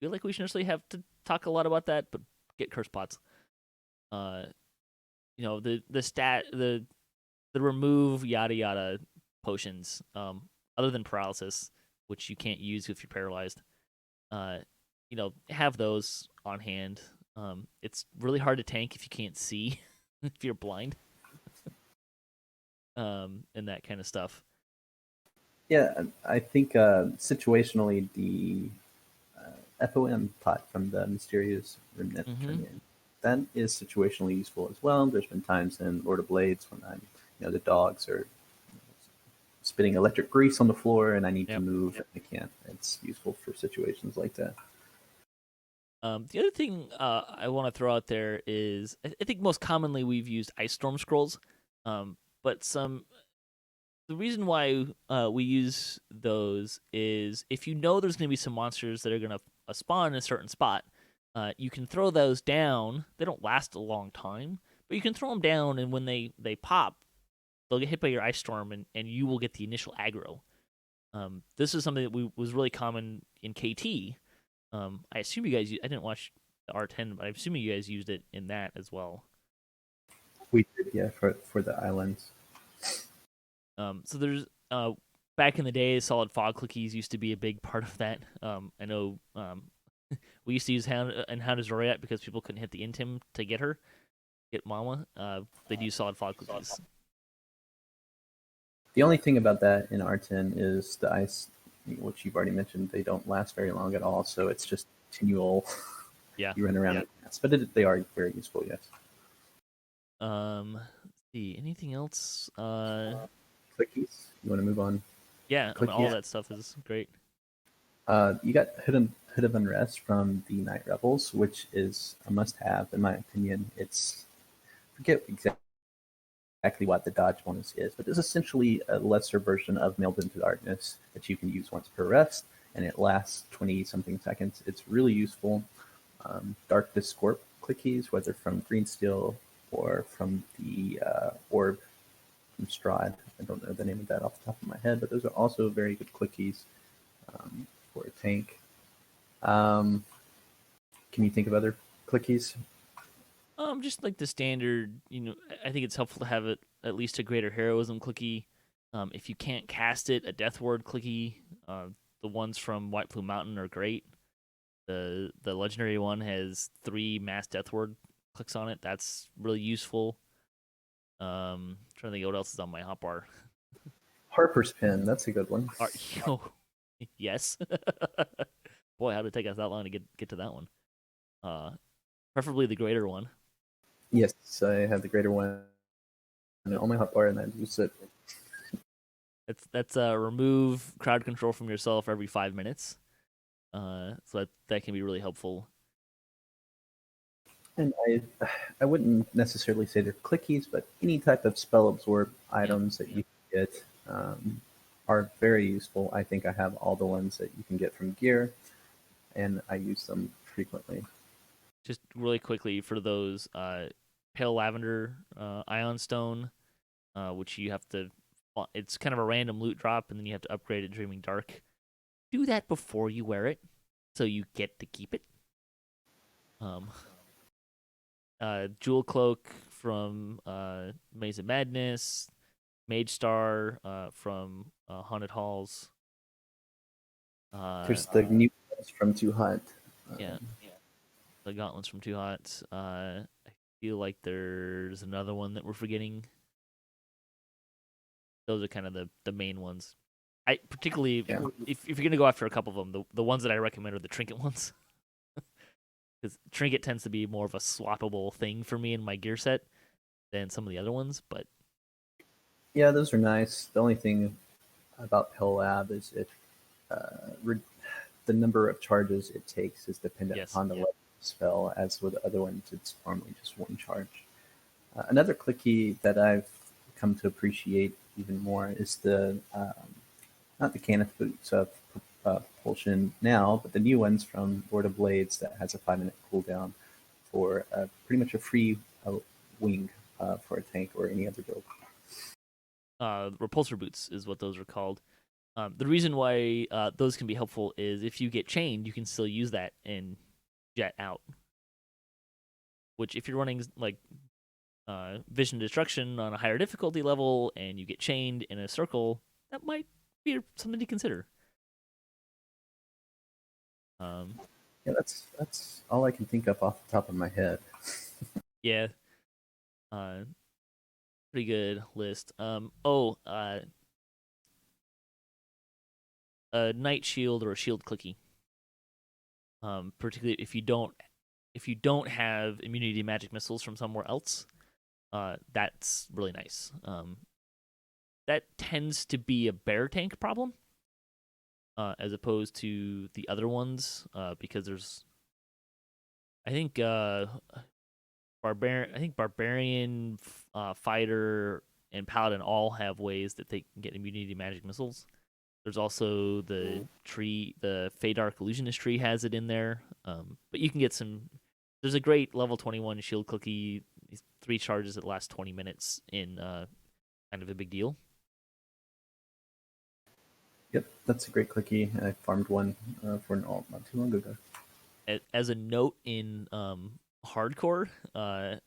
Speaker 1: feel like we should necessarily have to talk a lot about that, but get curse pots. The remove yada yada potions, other than paralysis, which you can't use if you're paralyzed. Have those on hand. It's really hard to tank if you can't see, if you're blind, and that kind of stuff.
Speaker 3: Yeah, I think situationally the FOM pot from the Mysterious Remnant Trinian, that is situationally useful as well. There's been times in Lord of Blades when the dogs are spitting electric grease on the floor and I need to move and I can't. It's useful for situations like that.
Speaker 1: The other thing I want to throw out there is I think most commonly we've used Ice Storm Scrolls, but the reason why we use those is if you know there's going to be some monsters that are going to spawn in a certain spot, you can throw those down. They don't last a long time, but you can throw them down, and when they pop, they'll get hit by your Ice Storm, and you will get the initial aggro. This is something that was really common in KT. I assume you guys. I didn't watch the R10, but I'm assuming you guys used it in that as well.
Speaker 3: We did, yeah, for the islands.
Speaker 1: So there's back in the day, solid fog clickies used to be a big part of that. I know we used to use Hound of Zoriat because people couldn't hit the intim to get Mama. They'd use solid fog clickies.
Speaker 3: The only thing about that in R10 is the ice, which you've already mentioned. They don't last very long at all, so it's just continual.
Speaker 1: Yeah,
Speaker 3: you run around, but they are very useful. Yes.
Speaker 1: Let's see, anything else?
Speaker 3: Clickies. You want to move on?
Speaker 1: Yeah, all that stuff is great.
Speaker 3: You got Hood of Unrest from the Night Rebels, which is a must-have in my opinion. It's forget exactly what the dodge bonus is, but it's essentially a lesser version of Mailed into Darkness that you can use once per rest, and it lasts 20-something seconds. It's really useful. Dark Discorp clickies, whether from Greensteel or from the Orb from Strahd. I don't know the name of that off the top of my head, but those are also very good clickies for a tank. Can you think of other clickies?
Speaker 1: Just like the standard, I think it's helpful to have at least a greater heroism clicky. If you can't cast it, a death ward clicky. The ones from White Plume Mountain are great. The legendary one has 3 mass death ward clicks on it. That's really useful. Trying to think what else is on my hotbar.
Speaker 3: Harper's Pen, that's a good one.
Speaker 1: Yes. Boy, how did it take us that long to get to that one? Preferably the greater one.
Speaker 3: Yes, I have the greater one on my hotbar, and I use it.
Speaker 1: That's remove crowd control from yourself every 5 minutes. So that can be really helpful.
Speaker 3: And I wouldn't necessarily say they're clickies, but any type of spell absorb items that you can get are very useful. I think I have all the ones that you can get from gear, and I use them frequently.
Speaker 1: Just really quickly for those, Pale Lavender Ion Stone, which you have to, it's kind of a random loot drop, and then you have to upgrade it Dreaming Dark. Do that before you wear it, so you get to keep it. Jewel Cloak from Maze of Madness, Mage Star from Haunted Halls.
Speaker 3: There's the new ones from Too Hot.
Speaker 1: Yeah. The gauntlets from Too Hot. I feel like there's another one that we're forgetting. Those are kind of the main ones. I particularly, if you're gonna go after a couple of them, the ones that I recommend are the trinket ones, because trinket tends to be more of a swappable thing for me in my gear set than some of the other ones. But
Speaker 3: yeah, those are nice. The only thing about Pill Lab is the number of charges it takes is dependent upon the level of the spell. As with the other ones, it's normally just one charge. Another clicky that I've come to appreciate even more is the not the Caneth boots of propulsion now, but the new ones from Lord of Blades that has a 5-minute cooldown for pretty much a free wing for a tank or any other build.
Speaker 1: Repulsor boots is what those are called. The reason why those can be helpful is if you get chained, you can still use that and jet out. Which, if you're running like Vision Destruction on a higher difficulty level and you get chained in a circle, that might be something to consider.
Speaker 3: Yeah, that's all I can think of off the top of my head.
Speaker 1: Yeah. Pretty good list. A Night Shield or a Shield Clicky. Particularly if you don't have immunity to magic missiles from somewhere else, that's really nice. That tends to be a bear tank problem, as opposed to the other ones, because there's, I think, barbarian, fighter, and paladin all have ways that they can get immunity to magic missiles. There's also the Feydark Illusionist tree has it in there, but you can get some. There's a great level 21 shield clicky, 3 charges that last 20 minutes in kind of a big deal.
Speaker 3: Yep, that's a great clicky. I farmed one for an alt not too long ago.
Speaker 1: As a note in hardcore, I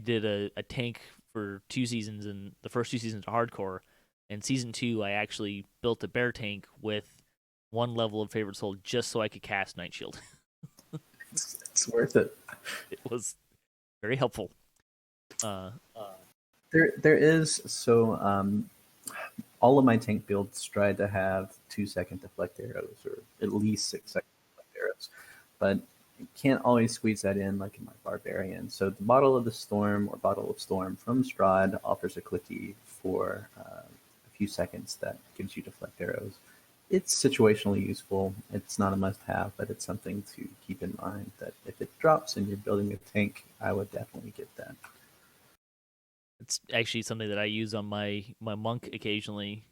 Speaker 1: did a tank for 2 seasons, and the first 2 seasons of hardcore, and season 2 I actually built a bear tank with 1 level of favorite soul just so I could cast Night Shield.
Speaker 3: It's worth it.
Speaker 1: It was very helpful.
Speaker 3: There is all of my tank builds try to have 2-second deflect arrows, or at least 6-second deflect arrows, but you can't always squeeze that in like in my barbarian. So the Bottle of the Storm or Bottle of Storm from Strahd offers a clicky for a few seconds that gives you deflect arrows. It's situationally useful. It's not a must-have, but it's something to keep in mind that if it drops and you're building a tank, I would definitely get that.
Speaker 1: It's actually something that I use on my monk occasionally.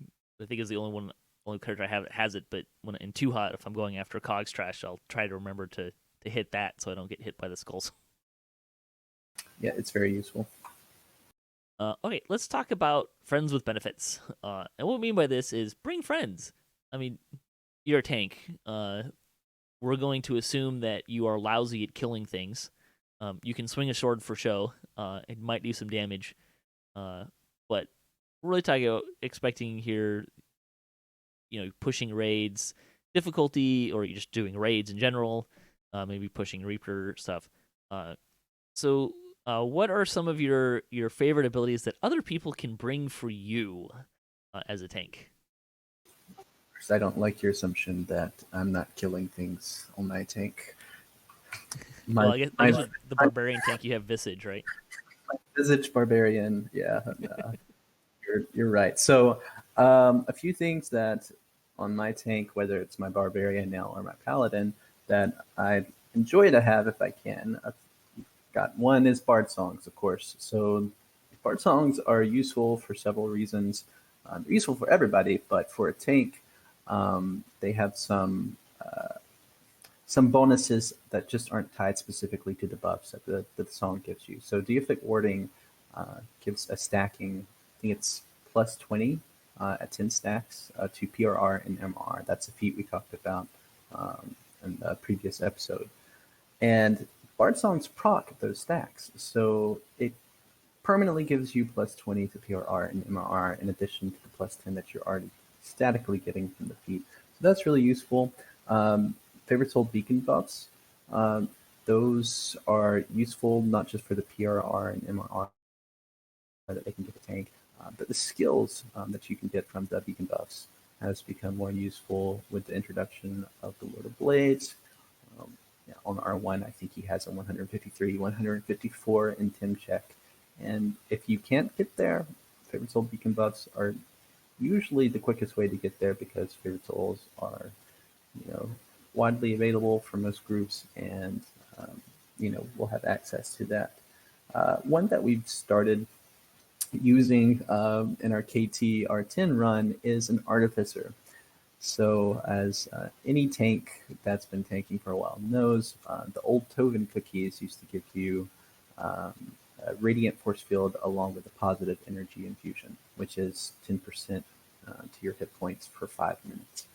Speaker 1: I think it's the only character I have that has it, but when in Too Hot, if I'm going after Cogs Trash, I'll try to remember to hit that so I don't get hit by the skulls.
Speaker 3: Yeah, it's very useful.
Speaker 1: Okay, let's talk about friends with benefits. And what we mean by this is bring friends. I mean, you're a tank. We're going to assume that you are lousy at killing things. You can swing a sword for show. It might do some damage. But we're really talking about expecting here, pushing raids, difficulty, or you're just doing raids in general, maybe pushing Reaper stuff. So what are some of your favorite abilities that other people can bring for you as a tank?
Speaker 3: I don't like your assumption that I'm not killing things on my tank.
Speaker 1: I guess with the barbarian tank, you have Visage, right?
Speaker 3: Visage barbarian, yeah. You're right. So a few things that on my tank, whether it's my barbarian now or my paladin, that I enjoy to have if I can. I've got one is bard songs, of course. So Bard songs are useful for several reasons. They're useful for everybody, but for a tank, they have some bonuses that just aren't tied specifically to the buffs that the song gives you. So Deific Warding gives a stacking, I think it's plus 20 at 10 stacks to PRR and MR. That's a feat we talked about in the previous episode. And Bard songs proc those stacks, so it permanently gives you plus 20 to PRR and MR in addition to the plus 10 that you're already statically getting from the feat. So that's really useful. Favorite Soul Beacon buffs, those are useful not just for the PRR and MRR that they can get the tank, but the skills that you can get from the beacon buffs has become more useful with the introduction of the Lord of Blades. On R1, I think he has a 153, 154 in Tim check. And if you can't get there, Favorite Soul Beacon buffs are usually the quickest way to get there because Favorite Souls are, widely available for most groups, and we'll have access to that. One that we've started using in our KT R10 run is an Artificer. So as any tank that's been tanking for a while knows, the old Tovin cookies used to give you a Radiant Force Field along with a positive energy infusion, which is 10% to your hit points for 5 minutes.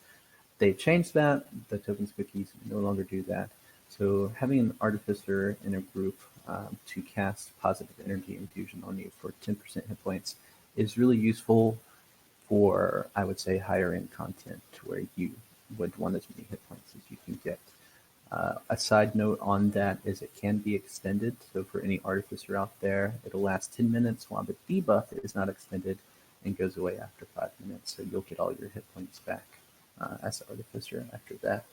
Speaker 3: They've changed that. The Tokens cookies no longer do that. So having an Artificer in a group to cast positive energy infusion on you for 10% hit points is really useful for, I would say, higher end content to where you would want as many hit points as you can get. A side note on that is it can be extended. So for any Artificer out there, it'll last 10 minutes while the debuff is not extended and goes away after 5 minutes. So you'll get all your hit points back as an Artificer after that.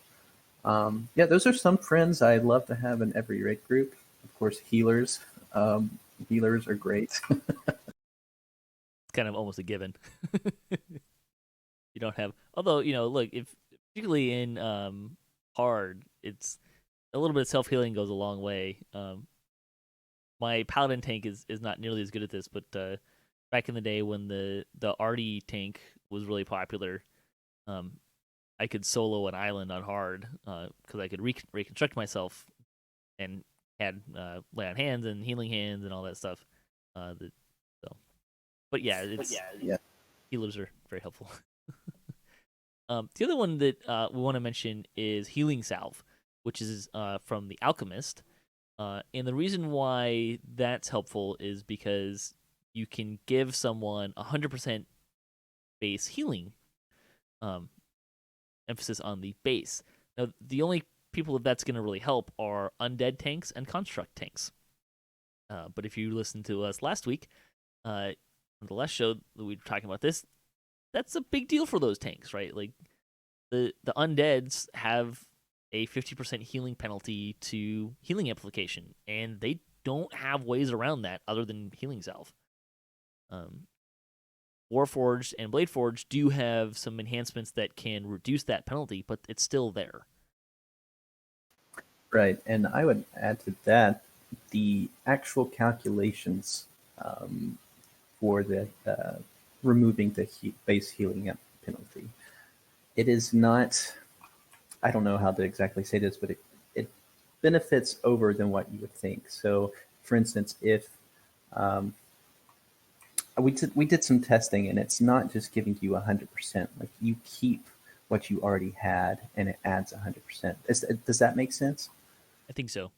Speaker 3: Those are some friends I'd love to have in every raid group. Of course, healers. Healers are great.
Speaker 1: It's kind of almost a given. You don't have, although look, if particularly in hard, it's a little bit of self healing goes a long way. My paladin tank is not nearly as good at this, but back in the day when the Arty tank was really popular, I could solo an island on hard because I could reconstruct myself and had lay on hands and healing hands and all that stuff. But yeah, healers are very helpful. The other one that we want to mention is Healing Salve, which is from the Alchemist. And the reason why that's helpful is because you can give someone 100% base healing. Emphasis on the base. Now, the only people that's going to really help are undead tanks and construct tanks. But if you listened to us last week, on the last show that we were talking about this, that's a big deal for those tanks, right? Like the undeads have a 50% healing penalty to healing amplification, and they don't have ways around that other than Healing Salve. Warforged and Bladeforged do have some enhancements that can reduce that penalty, but it's still there.
Speaker 3: Right, and I would add to that the actual calculations for the removing the base healing penalty. It is not, I don't know how to exactly say this, but it benefits over than what you would think. So, for instance, if we did some testing, and it's not just giving you 100%. Like you keep what you already had, and it adds 100%. Does that make sense?
Speaker 1: I think so.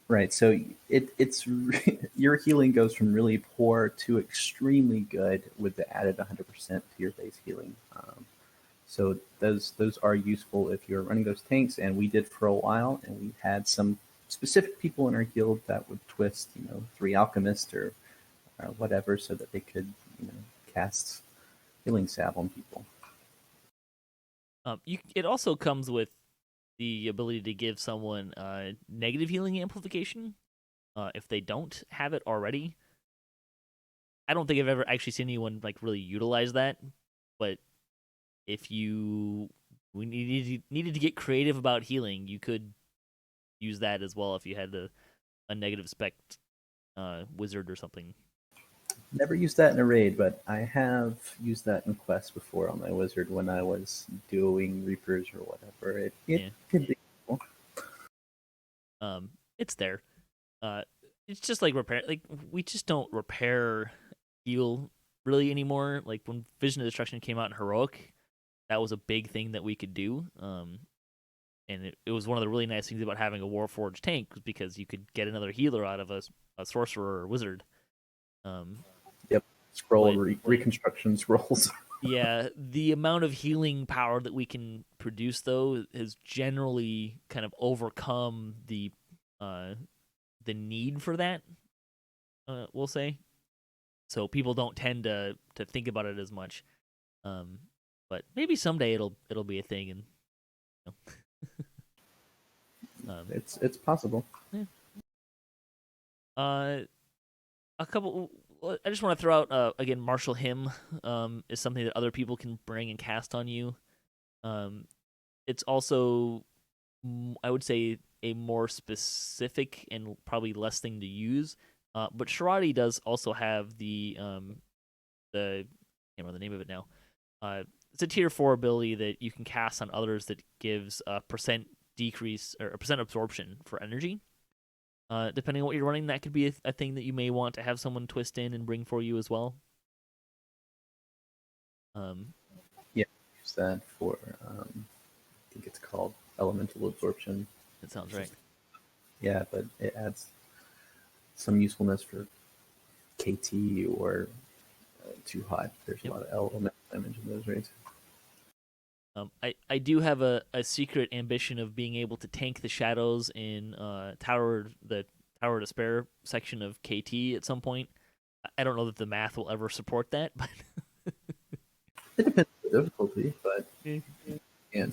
Speaker 3: Right. So it's your healing goes from really poor to extremely good with the added 100% to your base healing. So those are useful if you're running those tanks, and we did for a while, and we had some specific people in our guild that would twist, 3 alchemists or whatever, so that they could, cast Healing Salve on people.
Speaker 1: It also comes with the ability to give someone negative healing amplification if they don't have it already. I don't think I've ever actually seen anyone really utilize that, but if you needed to get creative about healing, you could use that as well if you had a negative spec wizard or something.
Speaker 3: Never used that in a raid, but I have used that in Quest before on my wizard when I was doing Reapers or whatever. It
Speaker 1: Yeah.
Speaker 3: could be cool.
Speaker 1: It's there. It's just like repair. Like we just don't repair heal really anymore. Like when Vision of Destruction came out in Heroic, that was a big thing that we could do. And it was one of the really nice things about having a Warforged tank was because you could get another healer out of a sorcerer or wizard.
Speaker 3: Yep, scroll reconstruction scrolls.
Speaker 1: Yeah, the amount of healing power that we can produce though has generally kind of overcome the need for that. We'll say, so people don't tend to think about it as much. But maybe someday it'll be a thing, and
Speaker 3: it's possible.
Speaker 1: Yeah. A couple. I just want to throw out again. Martial Hymn is something that other people can bring and cast on you. It's also, I would say, a more specific and probably less thing to use. But Shirati does also have the I can't remember the name of it now. It's a tier 4 ability that you can cast on others that gives a percent decrease or a percent absorption for energy. Depending on what you're running, that could be a thing that you may want to have someone twist in and bring for you as well.
Speaker 3: Yeah, use that for I think it's called elemental absorption.
Speaker 1: That sounds right.
Speaker 3: Yeah, but it adds some usefulness for KT or too hot. There's a lot of elemental damage in those raids.
Speaker 1: I do have a secret ambition of being able to tank the shadows in Tower of Despair section of KT at some point. I don't know that the math will ever support that, but
Speaker 3: it depends on the difficulty. But yeah,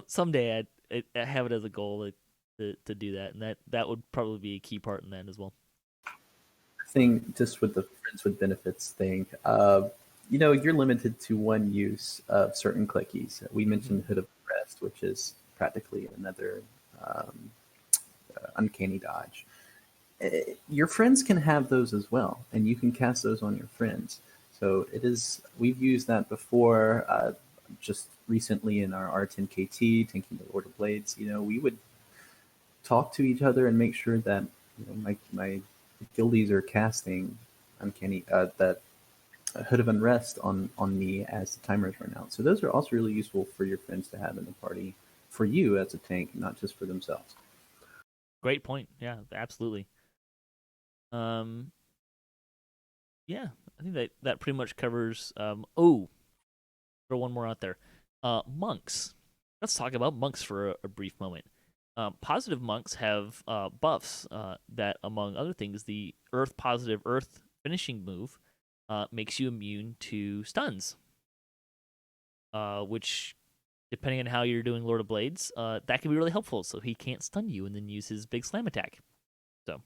Speaker 1: someday I have it as a goal to do that, and that would probably be a key part in that as well.
Speaker 3: Thing just with the friends with benefits thing. You're limited to one use of certain clickies. We mentioned Hood of Rest, which is practically another uncanny dodge. Your friends can have those as well, and you can cast those on your friends. So we've used that before, just recently in our R10 KT, tanking the Lord of Blades. We would talk to each other and make sure that my guildies are casting uncanny that Hood of Unrest on me as the timers run out. So those are also really useful for your friends to have in the party, for you as a tank, not just for themselves.
Speaker 1: Great point. Yeah, absolutely. Yeah, I think that pretty much covers. Throw one more out there. Monks. Let's talk about monks for a brief moment. Positive monks have buffs that, among other things, the Earth Positive Earth finishing move makes you immune to stuns, which, depending on how you're doing Lord of Blades, that can be really helpful. So he can't stun you and then use his big slam attack. So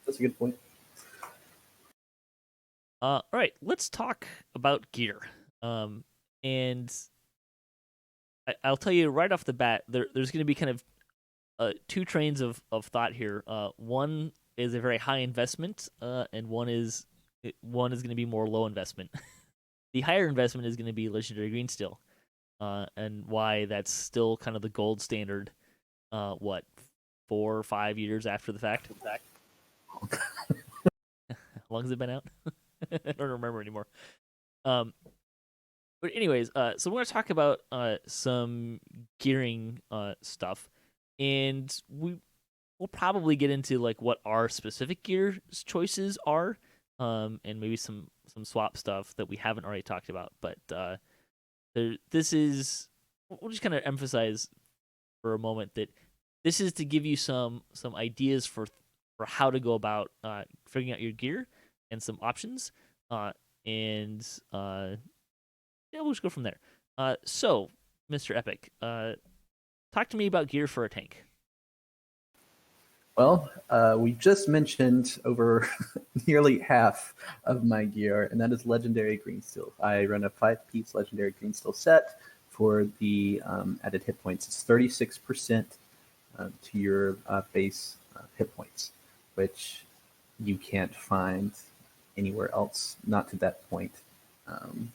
Speaker 3: that's a good point.
Speaker 1: All right, let's talk about gear. And I'll tell you right off the bat, there's going to be kind of two trains of thought here. One is a very high investment, and one is going to be more low investment. The higher investment is going to be Legendary Greensteel, and why that's still kind of the gold standard. 4 or 5 years after the fact? How long has it been out? I don't remember anymore. But anyways, so we're going to talk about some gearing stuff, and we'll probably get into like what our specific gear choices are, and maybe some swap stuff that we haven't already talked about. But we'll just kind of emphasize for a moment that this is to give you some ideas for how to go about figuring out your gear and some options, yeah, we'll just go from there. So, Mr. Epic, talk to me about gear for a tank.
Speaker 3: Well, we just mentioned over nearly half of my gear, and that is Legendary Greensteel. I run a 5-piece Legendary Greensteel set for the added hit points. It's 36% to your base hit points. which you can't find anywhere else, not to that point.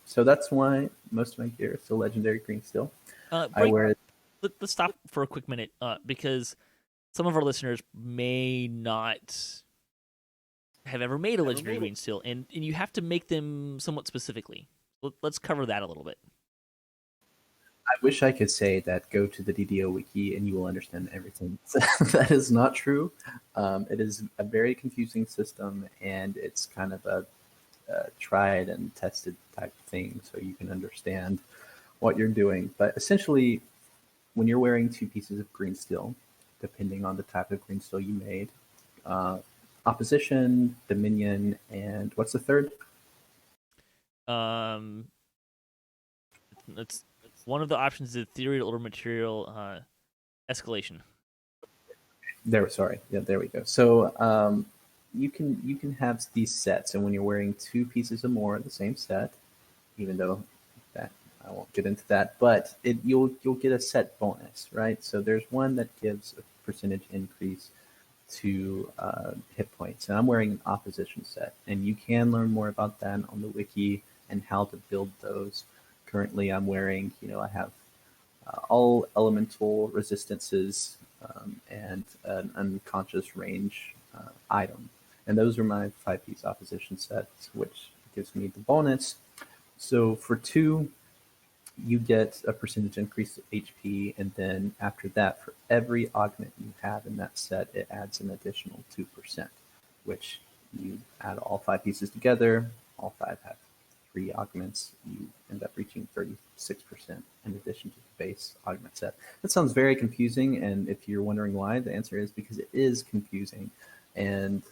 Speaker 3: So that's why most of my gear is still legendary green steel. I wear it.
Speaker 1: Let's stop for a quick minute because some of our listeners may not have ever made a legendary green steel, and you have to make them somewhat specifically. Let's cover that a little bit.
Speaker 3: I wish I could say that go to the DDO wiki and you will understand everything. That is not true. It is a very confusing system, and it's kind of a tried and tested type thing, so you can understand what you're doing. But essentially, when you're wearing 2 pieces of green steel, depending on the type of green steel you made, opposition, dominion, and what's the third?
Speaker 1: It's one of the options is ethereal or material escalation.
Speaker 3: There we go. So you can have these sets, and when you're wearing 2 pieces or more of the same set, even though that I won't get into that, but you'll get a set bonus, right? So there's one that gives a percentage increase to hit points, and I'm wearing an opposition set, and you can learn more about that on the wiki and how to build those. Currently, I'm wearing, I have all elemental resistances and an unconscious range item, and those are my 5-piece opposition sets, which gives me the bonus. So for 2, you get a percentage increase to HP, and then after that, for every augment you have in that set, it adds an additional 2%, which you add all 5 pieces together, all 5 have 3 augments, you end up reaching 36% in addition to the base augment set. That sounds very confusing, and if you're wondering why, the answer is because it is confusing, and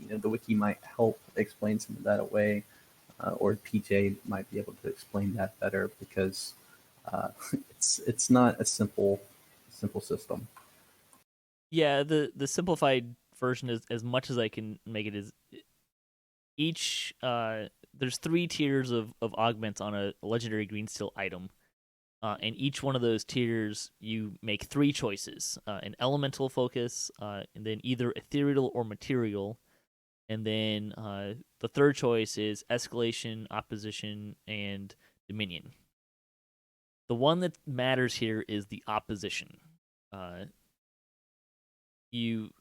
Speaker 3: the wiki might help explain some of that away, or PJ might be able to explain that better, because it's not a simple system.
Speaker 1: Yeah, the simplified version is, as much as I can make it, is each there's 3 tiers of augments on a legendary green steel item, and each one of those tiers you make 3 choices: an elemental focus, and then either ethereal or material, and then the third choice is escalation, opposition, and dominion. The one that matters here is the opposition.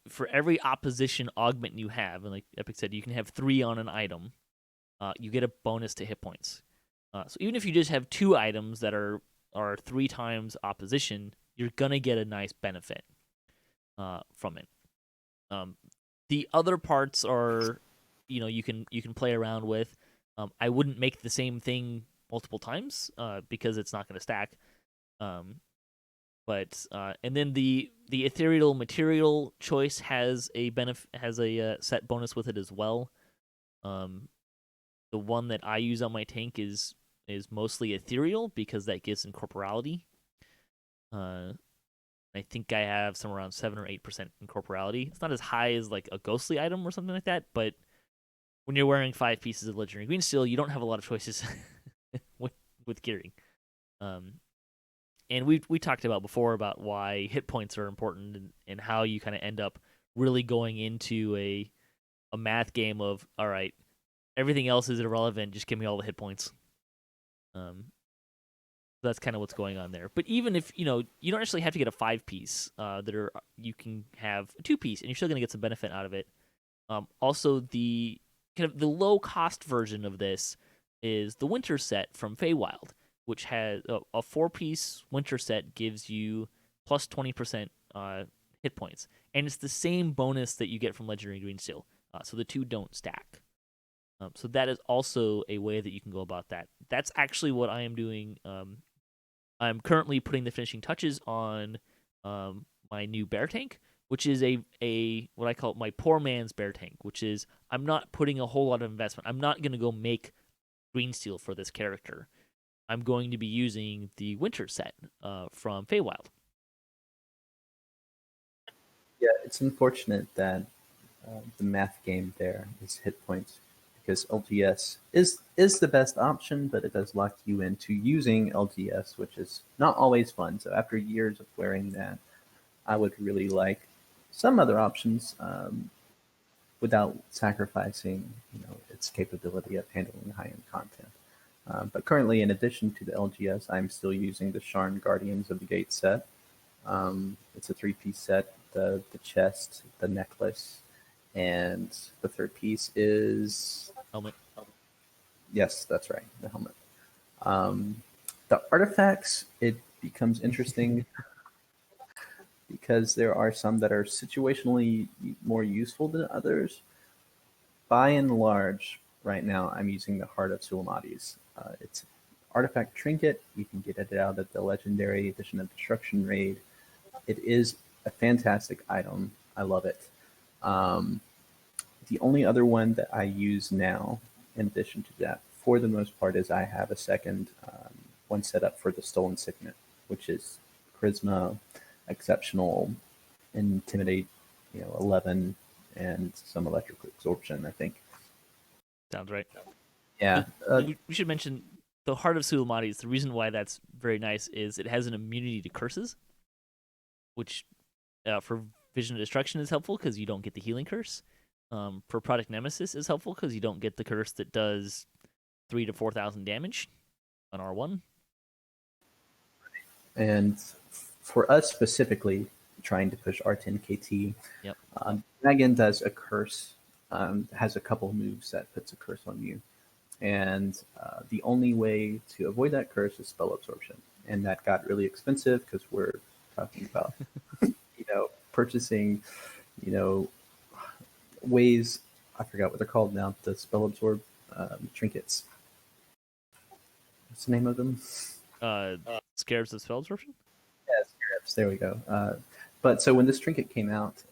Speaker 1: For every opposition augment you have, and like Epic said, you can have 3 on an item. You get a bonus to hit points. So even if you just have 2 items that are 3 times opposition, you're gonna get a nice benefit from it. The other parts are, you can play around with. I wouldn't make the same thing multiple times because it's not going to stack. But and then the ethereal material choice has a set bonus with it as well. The one that I use on my tank is mostly ethereal because that gives incorporality. I think I have somewhere around 7 or 8% incorporality. It's not as high as like a ghostly item or something like that, but when you're wearing 5 pieces of legendary green steel, you don't have a lot of choices with gearing. And we talked about before about why hit points are important, and how you kind of end up really going into a math game of, all right, everything else is irrelevant, just give me all the hit points. That's kind of what's going on there. But even if you don't actually have to get a 5-piece, you can have a 2-piece, and you're still going to get some benefit out of it. Also, the kind of the low cost version of this is the winter set from Feywild, which has a 4-piece winter set, gives you plus 20% hit points, and it's the same bonus that you get from legendary green steel. So the 2 don't stack. So that is also a way that you can go about that. That's actually what I am doing. I'm currently putting the finishing touches on my new bear tank, which is a what I call my poor man's bear tank, which is I'm not putting a whole lot of investment. I'm not going to go make green steel for this character. I'm going to be using the winter set from Feywild.
Speaker 3: Yeah, it's unfortunate that the math game there is hit points, because LGS is the best option, but it does lock you into using LGS, which is not always fun. So after years of wearing that, I would really like some other options. without sacrificing, its capability of handling high-end content. But currently, in addition to the LGS, I'm still using the Sharn Guardians of the Gate set. It's a 3-piece set: the chest, the necklace, and the third piece is
Speaker 1: helmet.
Speaker 3: Yes, that's right, the helmet. The artifacts, it becomes interesting because there are some that are situationally more useful than others. By and large, right now, I'm using the Heart of Sulamades. It's artifact trinket. You can get it out of the Legendary Edition of Destruction raid. It is a fantastic item. I love it. The only other one that I use now, in addition to that, for the most part, is I have a second one set up for the Stolen Signet, which is Charisma, Exceptional, Intimidate, 11, and some Electric Absorption, I think.
Speaker 1: Sounds right.
Speaker 3: Yeah.
Speaker 1: We should mention the Heart of Sulamades. The reason why that's very nice is it has an immunity to curses, which for Vision of Destruction is helpful because you don't get the healing curse. For Product Nemesis is helpful because you don't get the curse that does 3,000 to 4,000 damage on R1.
Speaker 3: And for us specifically, trying to push R10 KT,
Speaker 1: yep.
Speaker 3: Dragon does a curse, has a couple moves that puts a curse on you. And the only way to avoid that curse is spell absorption. And that got really expensive because we're talking about, purchasing, ways, I forgot what they're called now, the spell absorb trinkets. What's the name of them?
Speaker 1: Scarabs of Spell Absorption?
Speaker 3: Yeah, Scarabs, there we go. But so when this trinket came out,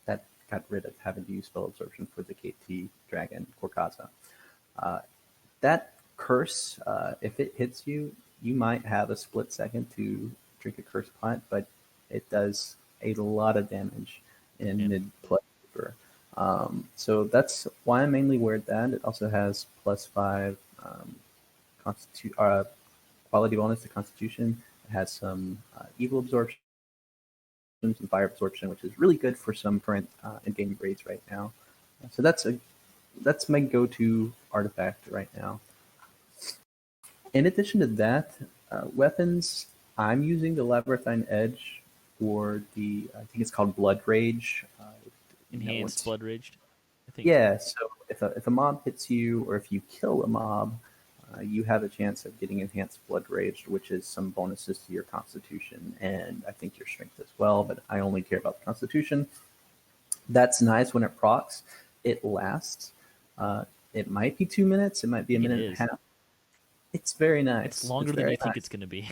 Speaker 3: that got rid of having to use spell absorption for the KT Dragon Korkaza. That curse, if it hits you, you might have a split second to drink a curse pot, but it does a lot of damage in mid-play. So that's why I mainly wear that. It also has +5 quality bonus to Constitution. It has some evil absorption, some fire absorption, which is really good for some current in-game raids right now. So that's my go-to artifact right now. In addition to that, weapons, I'm using the Labyrinthine Edge for the, I think it's called Blood Rage.
Speaker 1: Enhanced Blood Raged, I think.
Speaker 3: Yeah, so if a mob hits you or if you kill a mob, you have a chance of getting Enhanced Blood Raged, which is some bonuses to your Constitution and I think your Strength as well, but I only care about the Constitution. That's nice when it procs. It lasts. It might be 2 minutes. It might be a minute and a half. It's very nice.
Speaker 1: It's longer than you think it's going to be.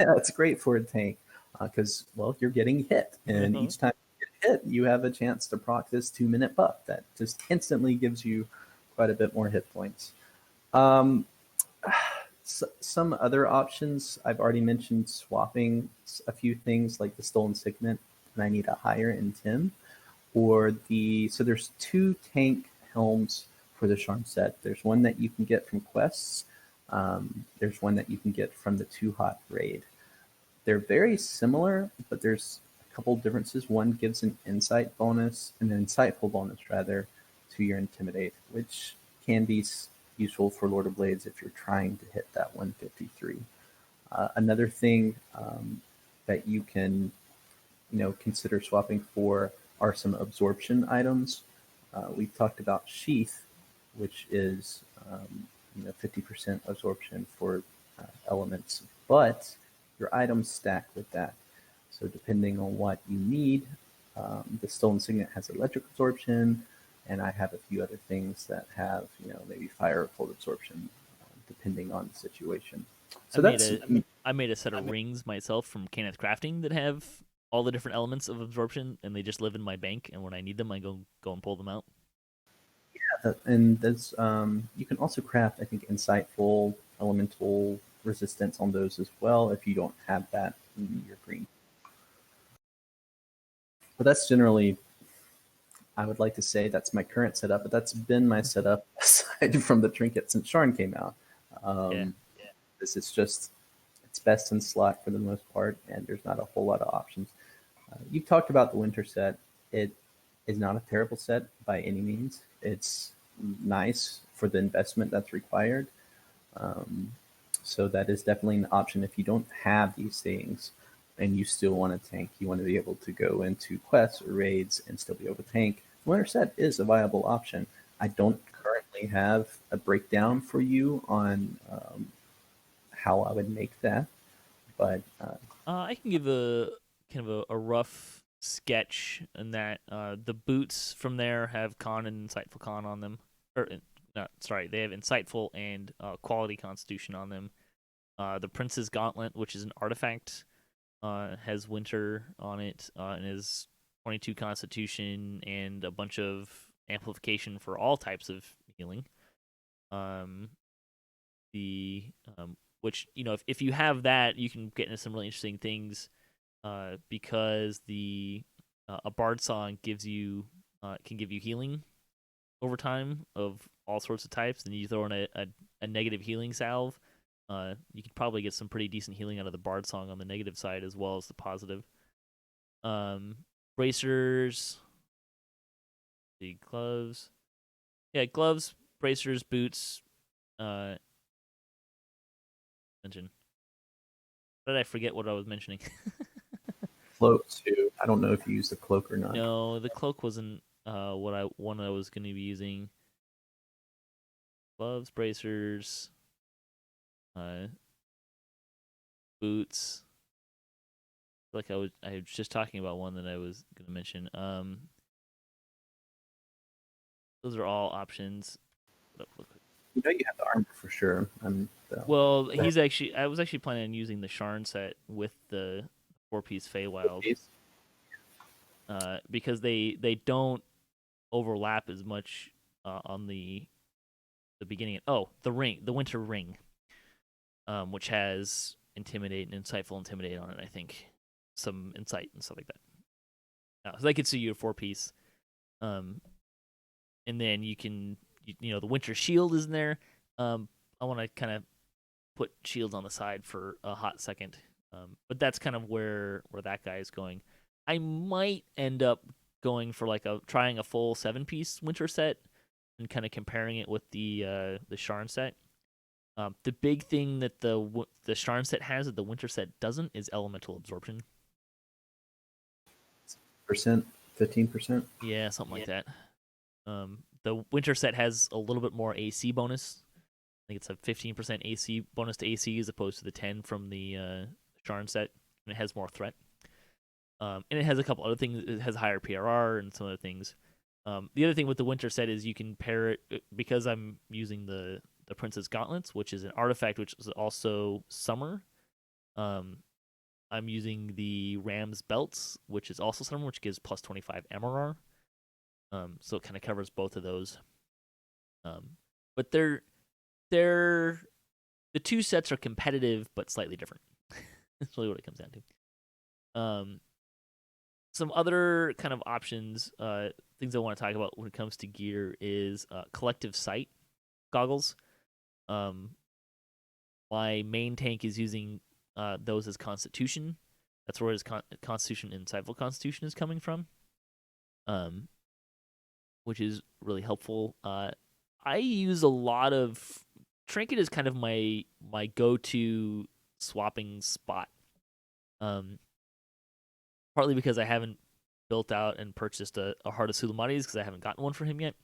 Speaker 3: Yeah, it's great for a tank because, you're getting hit. And each time you get hit, you have a chance to proc this 2-minute buff that just instantly gives you quite a bit more hit points. Some other options, I've already mentioned swapping a few things like the Stolen Signet, and I need a higher Intim. So there's 2 tank helms for the Sharn set. There's one that you can get from quests. There's one that you can get from the Too Hot raid. They're very similar, but there's a couple differences. One gives an insight bonus, an insightful bonus rather, to your Intimidate, which can be useful for Lord of Blades if you're trying to hit that 153. Another thing that you can, consider swapping for are some absorption items. We've talked about Sheath, which is 50% absorption for elements, but your items stack with that. So depending on what you need, the Stolen Signet has electric absorption, and I have a few other things that have, maybe fire or cold absorption, depending on the situation. So
Speaker 1: I made a set of rings myself from Kenneth Crafting that have all the different elements of absorption, and they just live in my bank. And when I need them, I go and pull them out.
Speaker 3: Yeah, and there's you can also craft, I think, insightful, elemental resistance on those as well if you don't have that in your green. But that's generally, I would like to say that's my current setup, but that's been my setup aside from the trinket since Sharn came out. This is just, it's best in slot for the most part, and there's not a whole lot of options. You talked about the winter set. It is not a terrible set by any means. It's nice for the investment that's required. So that is definitely an option if you don't have these things and you still want to tank. You want to be able to go into quests or raids and still be able to tank. Winter set is a viable option. I don't currently have a breakdown for you on how I would make that, but
Speaker 1: I can give a kind of a rough sketch in that the boots from there have con and insightful con on them. No, sorry, they have insightful and quality constitution on them. The Prince's Gauntlet, which is an artifact, has winter on it and is 22 constitution and a bunch of amplification for all types of healing. Which, if you have that, you can get into some really interesting things because a bard song can give you healing over time of all sorts of types. Then you throw in a negative healing salve. You could probably get some pretty decent healing out of the bard song on the negative side as well as the positive. Bracers, the gloves. Yeah, gloves, bracers, boots. Mention. How did I forget what I was mentioning?
Speaker 3: cloak too. I don't know if you use the cloak or not.
Speaker 1: No, the cloak wasn't one I was going to be using. Gloves, bracers, boots. Like I was just talking about one that I was going to mention. Those are all options.
Speaker 3: You know you have the armor for sure.
Speaker 1: Well, I was actually planning on using the Sharn set with the 4-piece Feywild. Because they don't overlap as much on the beginning. The Winter Ring, which has Intimidate and Insightful on it. I think some insight and stuff like that. So that gets you a 4-piece, and then you can the Winter Shield is in there. I want to kind of put shields on the side for a hot second, but that's kind of where that guy is going. I might end up going for trying a full 7-piece winter set and kind of comparing it with the Sharn set. The big thing that the Sharn set has that the winter set doesn't is elemental absorption.
Speaker 3: 15%.
Speaker 1: Yeah, something like that. The winter set has a little bit more AC bonus. I think it's a 15% AC bonus to AC as opposed to the 10 from the Sharn set, and it has more threat. And it has a couple other things. It has higher PRR and some other things. The other thing with the winter set is you can pair it, because I'm using the Prince's Gauntlets, which is an artifact which is also summer. I'm using the Ram's Belts, which is also summer, which gives plus 25 MRR. So it kind of covers both of those. But the two sets are competitive but slightly different. That's really what it comes down to. Some other kind of options, things I want to talk about when it comes to gear is collective sight goggles. My main tank is using those as Constitution. That's where his Constitution and Insightful Constitution is coming from, which is really helpful. I use a lot of Trinket is kind of my go-to swapping spot. Partly because I haven't built out and purchased a Heart of Sulamades because I haven't gotten one for him yet.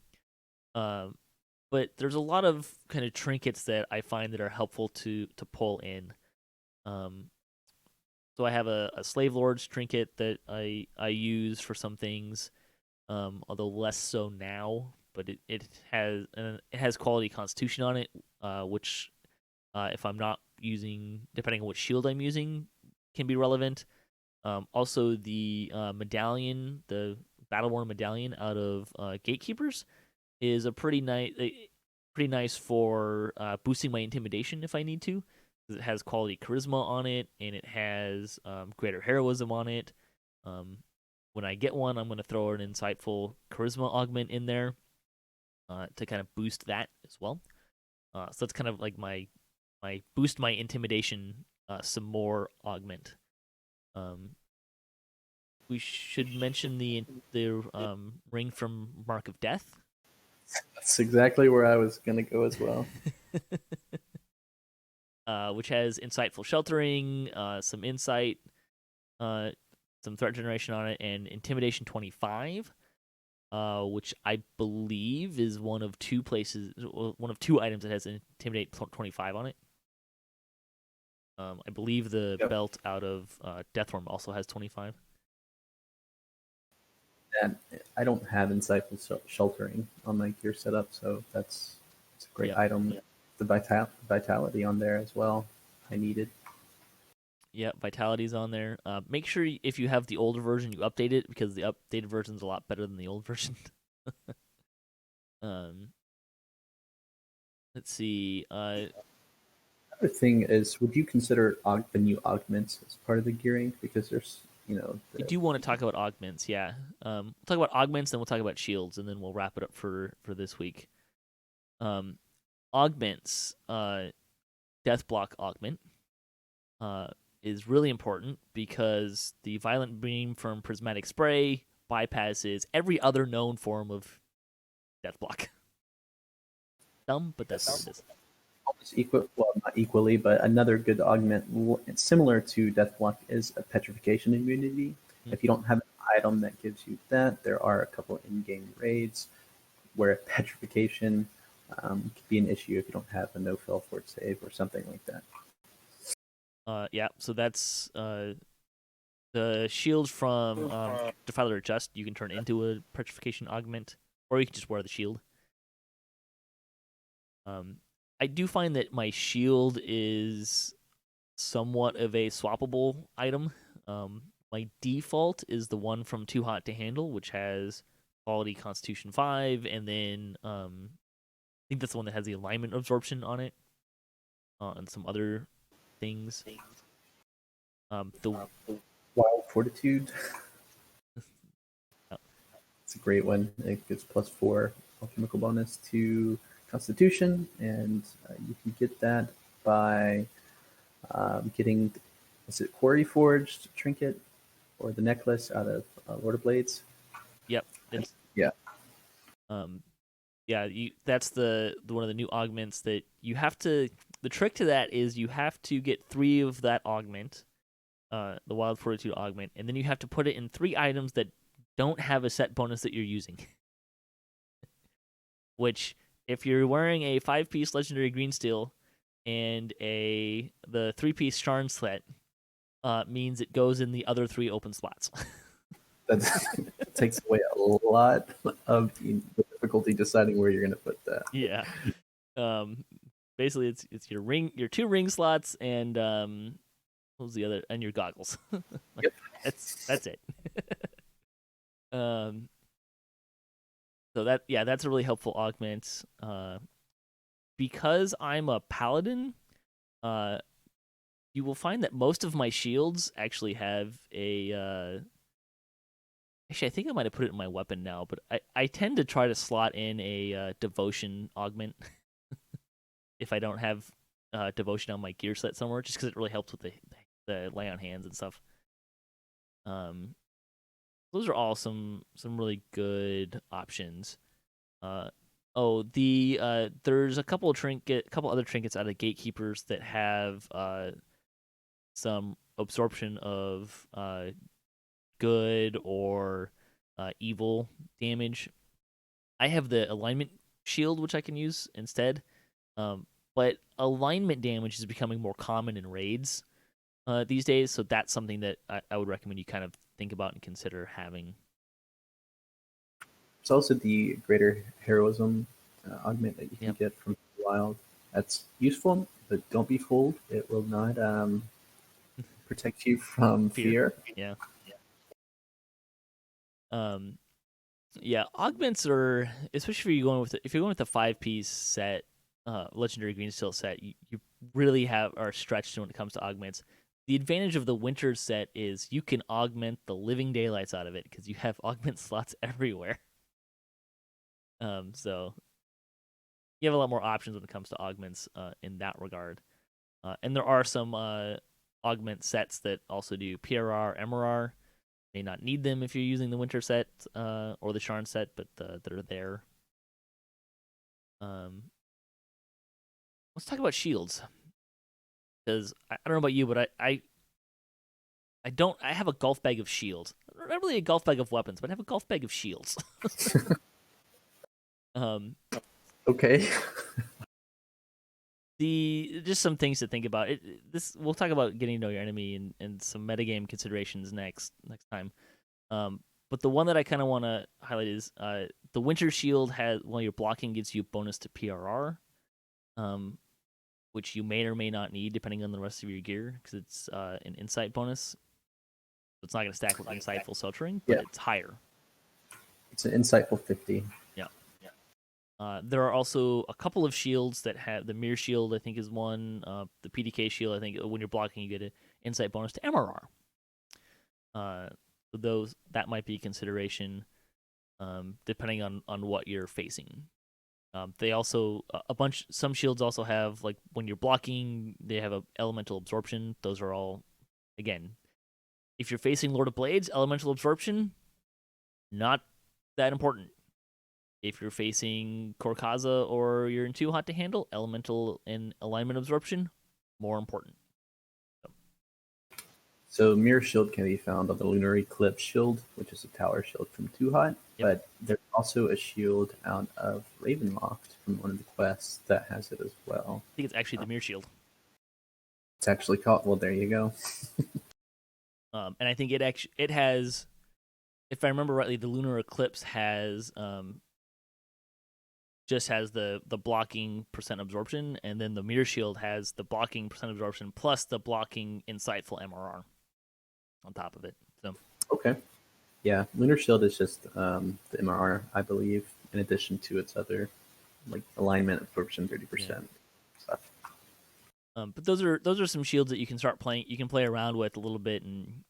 Speaker 1: But there's a lot of kind of trinkets that I find that are helpful to pull in. So I have a Slave Lord's trinket that I use for some things, although less so now. But it has quality Constitution on it, which if I'm not using, depending on what shield I'm using, can be relevant. Also, the medallion, the Battle-Worn medallion out of Gatekeepers, is a pretty nice for boosting my intimidation if I need to. It has quality charisma on it, and it has greater heroism on it. When I get one, I'm going to throw an insightful charisma augment in there to kind of boost that as well. So that's kind of like my boost my intimidation some more augment. we should mention the ring from Mark of Death.
Speaker 3: That's exactly where I was going to go as well.
Speaker 1: Which has insightful sheltering, some insight, some threat generation on it, and intimidation 25, which I believe is one of two items that has intimidate 25 on it. I believe the belt out of Deathworm also has 25.
Speaker 3: And I don't have insightful sheltering on my gear setup, so it's a great item. Yep. The vitality on there as well. I needed.
Speaker 1: Yeah, vitality's on there. Make sure if you have the older version, you update it, because the updated version is a lot better than the old version. Let's see.
Speaker 3: Another thing is, would you consider the new augments as part of the gearing? Because there's,
Speaker 1: we do want to talk about augments. Yeah, we'll talk about augments, then we'll talk about shields, and then we'll wrap it up for this week. Augments, death block augment, is really important because the violent beam from prismatic spray bypasses every other known form of death block. Dumb, but that's what it is.
Speaker 3: Not equally, but another good augment similar to death block is a petrification immunity. Mm-hmm. If you don't have an item that gives you that, there are a couple in-game raids where petrification could be an issue if you don't have a no-fail fort save or something like that.
Speaker 1: Yeah, so that's the shield from Defiler Just. You can turn into a petrification augment, or you can just wear the shield. I do find that my shield is somewhat of a swappable item. My default is the one from Too Hot to Handle, which has quality Constitution 5, and then I think that's the one that has the alignment absorption on it, and some other things. The
Speaker 3: Wild Fortitude. It's a great one. It gives +4 alchemical bonus to Constitution, and you can get that by getting, is it Quarry Forged trinket or the necklace out of Lord of Blades?
Speaker 1: Yep.
Speaker 3: Yeah.
Speaker 1: That's the one of the new augments that you have to. The trick to that is you have to get 3 of that augment, the Wild Fortitude augment, and then you have to put it in 3 items that don't have a set bonus that you're using. Which, if you're wearing a 5-piece Legendary Green Steel and the 3-piece Sharn set, means it goes in the other 3 open slots.
Speaker 3: That takes away a lot of the difficulty deciding where you're going to put that.
Speaker 1: Yeah. Basically, it's your 2 ring slots, and what was the other? And your goggles.
Speaker 3: Yep.
Speaker 1: That's it. So that's a really helpful augment. Because I'm a paladin, you will find that most of my shields actually have a. Actually, I think I might have put it in my weapon now, but I tend to try to slot in a devotion augment if I don't have devotion on my gear set somewhere, just because it really helps with the lay on hands and stuff. Those are all some really good options. There's a couple other trinkets out of Gatekeepers that have some absorption of good or evil damage. I have the alignment shield, which I can use instead. But alignment damage is becoming more common in raids these days, so that's something that I would recommend you kind of think about and consider having.
Speaker 3: There's also the greater heroism augment that you can get from Wild. That's useful, but don't be fooled. It will not protect you from fear.
Speaker 1: Yeah. Augments are, especially if you're going with the 5-piece set, Legendary Green Steel set, you really are stretched when it comes to augments. The advantage of the winter set is you can augment the living daylights out of it because you have augment slots everywhere. So you have a lot more options when it comes to augments in that regard. And there are some augment sets that also do PRR, MRR. may not need them if you're using the winter set or the Sharn set, but they're there. Let's talk about shields, because I don't know about you, but I have a golf bag of shields. Not really a golf bag of weapons, but I have a golf bag of shields.
Speaker 3: Okay.
Speaker 1: Just some things to think about. We'll talk about getting to know your enemy and some metagame considerations next time. But the one that I kind of want to highlight is the Winter Shield while you're blocking, gives you a bonus to PRR, which you may or may not need depending on the rest of your gear, because it's an insight bonus. So it's not going to stack with insightful filtering, but it's higher.
Speaker 3: It's an insightful 50.
Speaker 1: Yeah. There are also a couple of shields that have the Mirror Shield, I think, is one. The PDK Shield, I think, when you're blocking, you get an insight bonus to MRR. So that might be a consideration, depending on what you're facing. They also some shields also have, like, when you're blocking, they have a elemental absorption. Those are all, again, if you're facing Lord of Blades, elemental absorption, not that important. If you're facing Korkaza or you're in too hot to handle, elemental and alignment absorption, more important.
Speaker 3: So Mirror Shield can be found on the Lunar Eclipse Shield, which is a tower shield from Too Hot. Yep. But there's also a shield out of Ravenloft from one of the quests that has it as well.
Speaker 1: I think it's actually the Mirror Shield.
Speaker 3: It's actually called. Well, there you go.
Speaker 1: And I think it has, if I remember rightly, the Lunar Eclipse has just has the blocking percent absorption, and then the Mirror Shield has the blocking percent absorption plus the blocking insightful MRR on top of it. So
Speaker 3: okay, yeah, Lunar Shield is just the MRR, I believe, in addition to its other, like, alignment absorption 30% stuff.
Speaker 1: But those are some shields that you can start playing. You can play around with a little bit and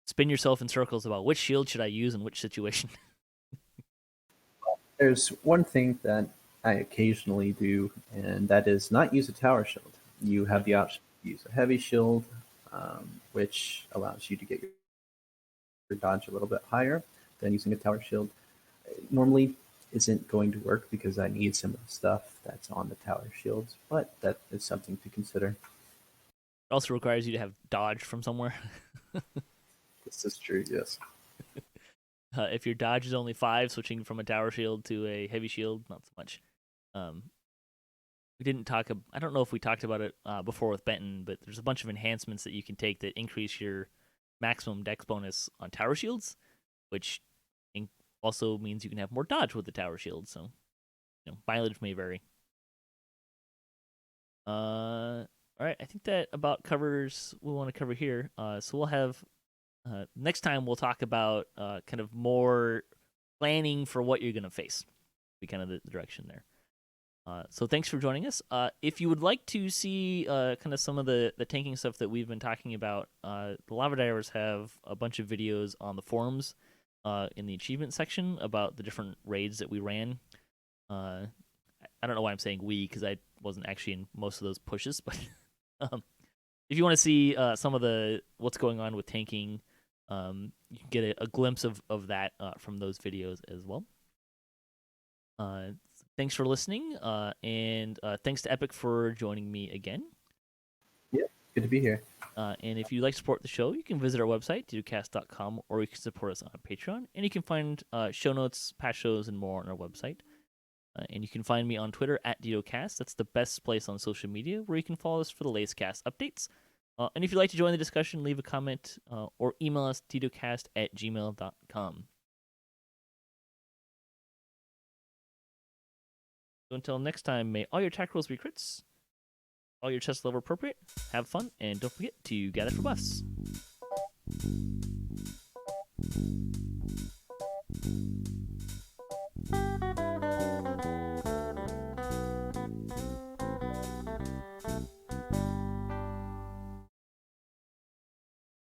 Speaker 1: spin yourself in circles about which shield should I use in which situation.
Speaker 3: There's one thing that I occasionally do, and that is not use a tower shield. You have the option to use a heavy shield, which allows you to get your dodge a little bit higher than using a tower shield. Normally isn't going to work because I need some of the stuff that's on the tower shields, but that is something to consider.
Speaker 1: It also requires you to have dodge from somewhere.
Speaker 3: This is true, yes.
Speaker 1: If your dodge is only 5, switching from a tower shield to a heavy shield, not so much. We didn't talk. I don't know if we talked about it before with Benton, but there's a bunch of enhancements that you can take that increase your maximum dex bonus on tower shields, which also means you can have more dodge with the tower shield. So, mileage may vary. All right, I think that about covers what we want to cover here. So we'll have. Next time we'll talk about kind of more planning for what you're going to face. Be kind of the direction there. So thanks for joining us. If you would like to see kind of some of the tanking stuff that we've been talking about, the Lava Divers have a bunch of videos on the forums in the achievement section about the different raids that we ran. I don't know why I'm saying we, because I wasn't actually in most of those pushes, but if you want to see some of what's going on with tanking, you can get a glimpse of that from those videos as well. Thanks for listening, and thanks to Epic for joining me again.
Speaker 3: Yeah, good to be here.
Speaker 1: And if you'd like to support the show, you can visit our website, DDOCast.com, or you can support us on Patreon. And you can find show notes, past shows, and more on our website. And you can find me on Twitter at DDOCast. That's the best place on social media where you can follow us for the latest cast updates. And if you'd like to join the discussion, leave a comment or email us, DDOCast@gmail.com. So until next time, may all your attack rolls be crits, all your chest level appropriate, have fun, and don't forget to gather for buffs.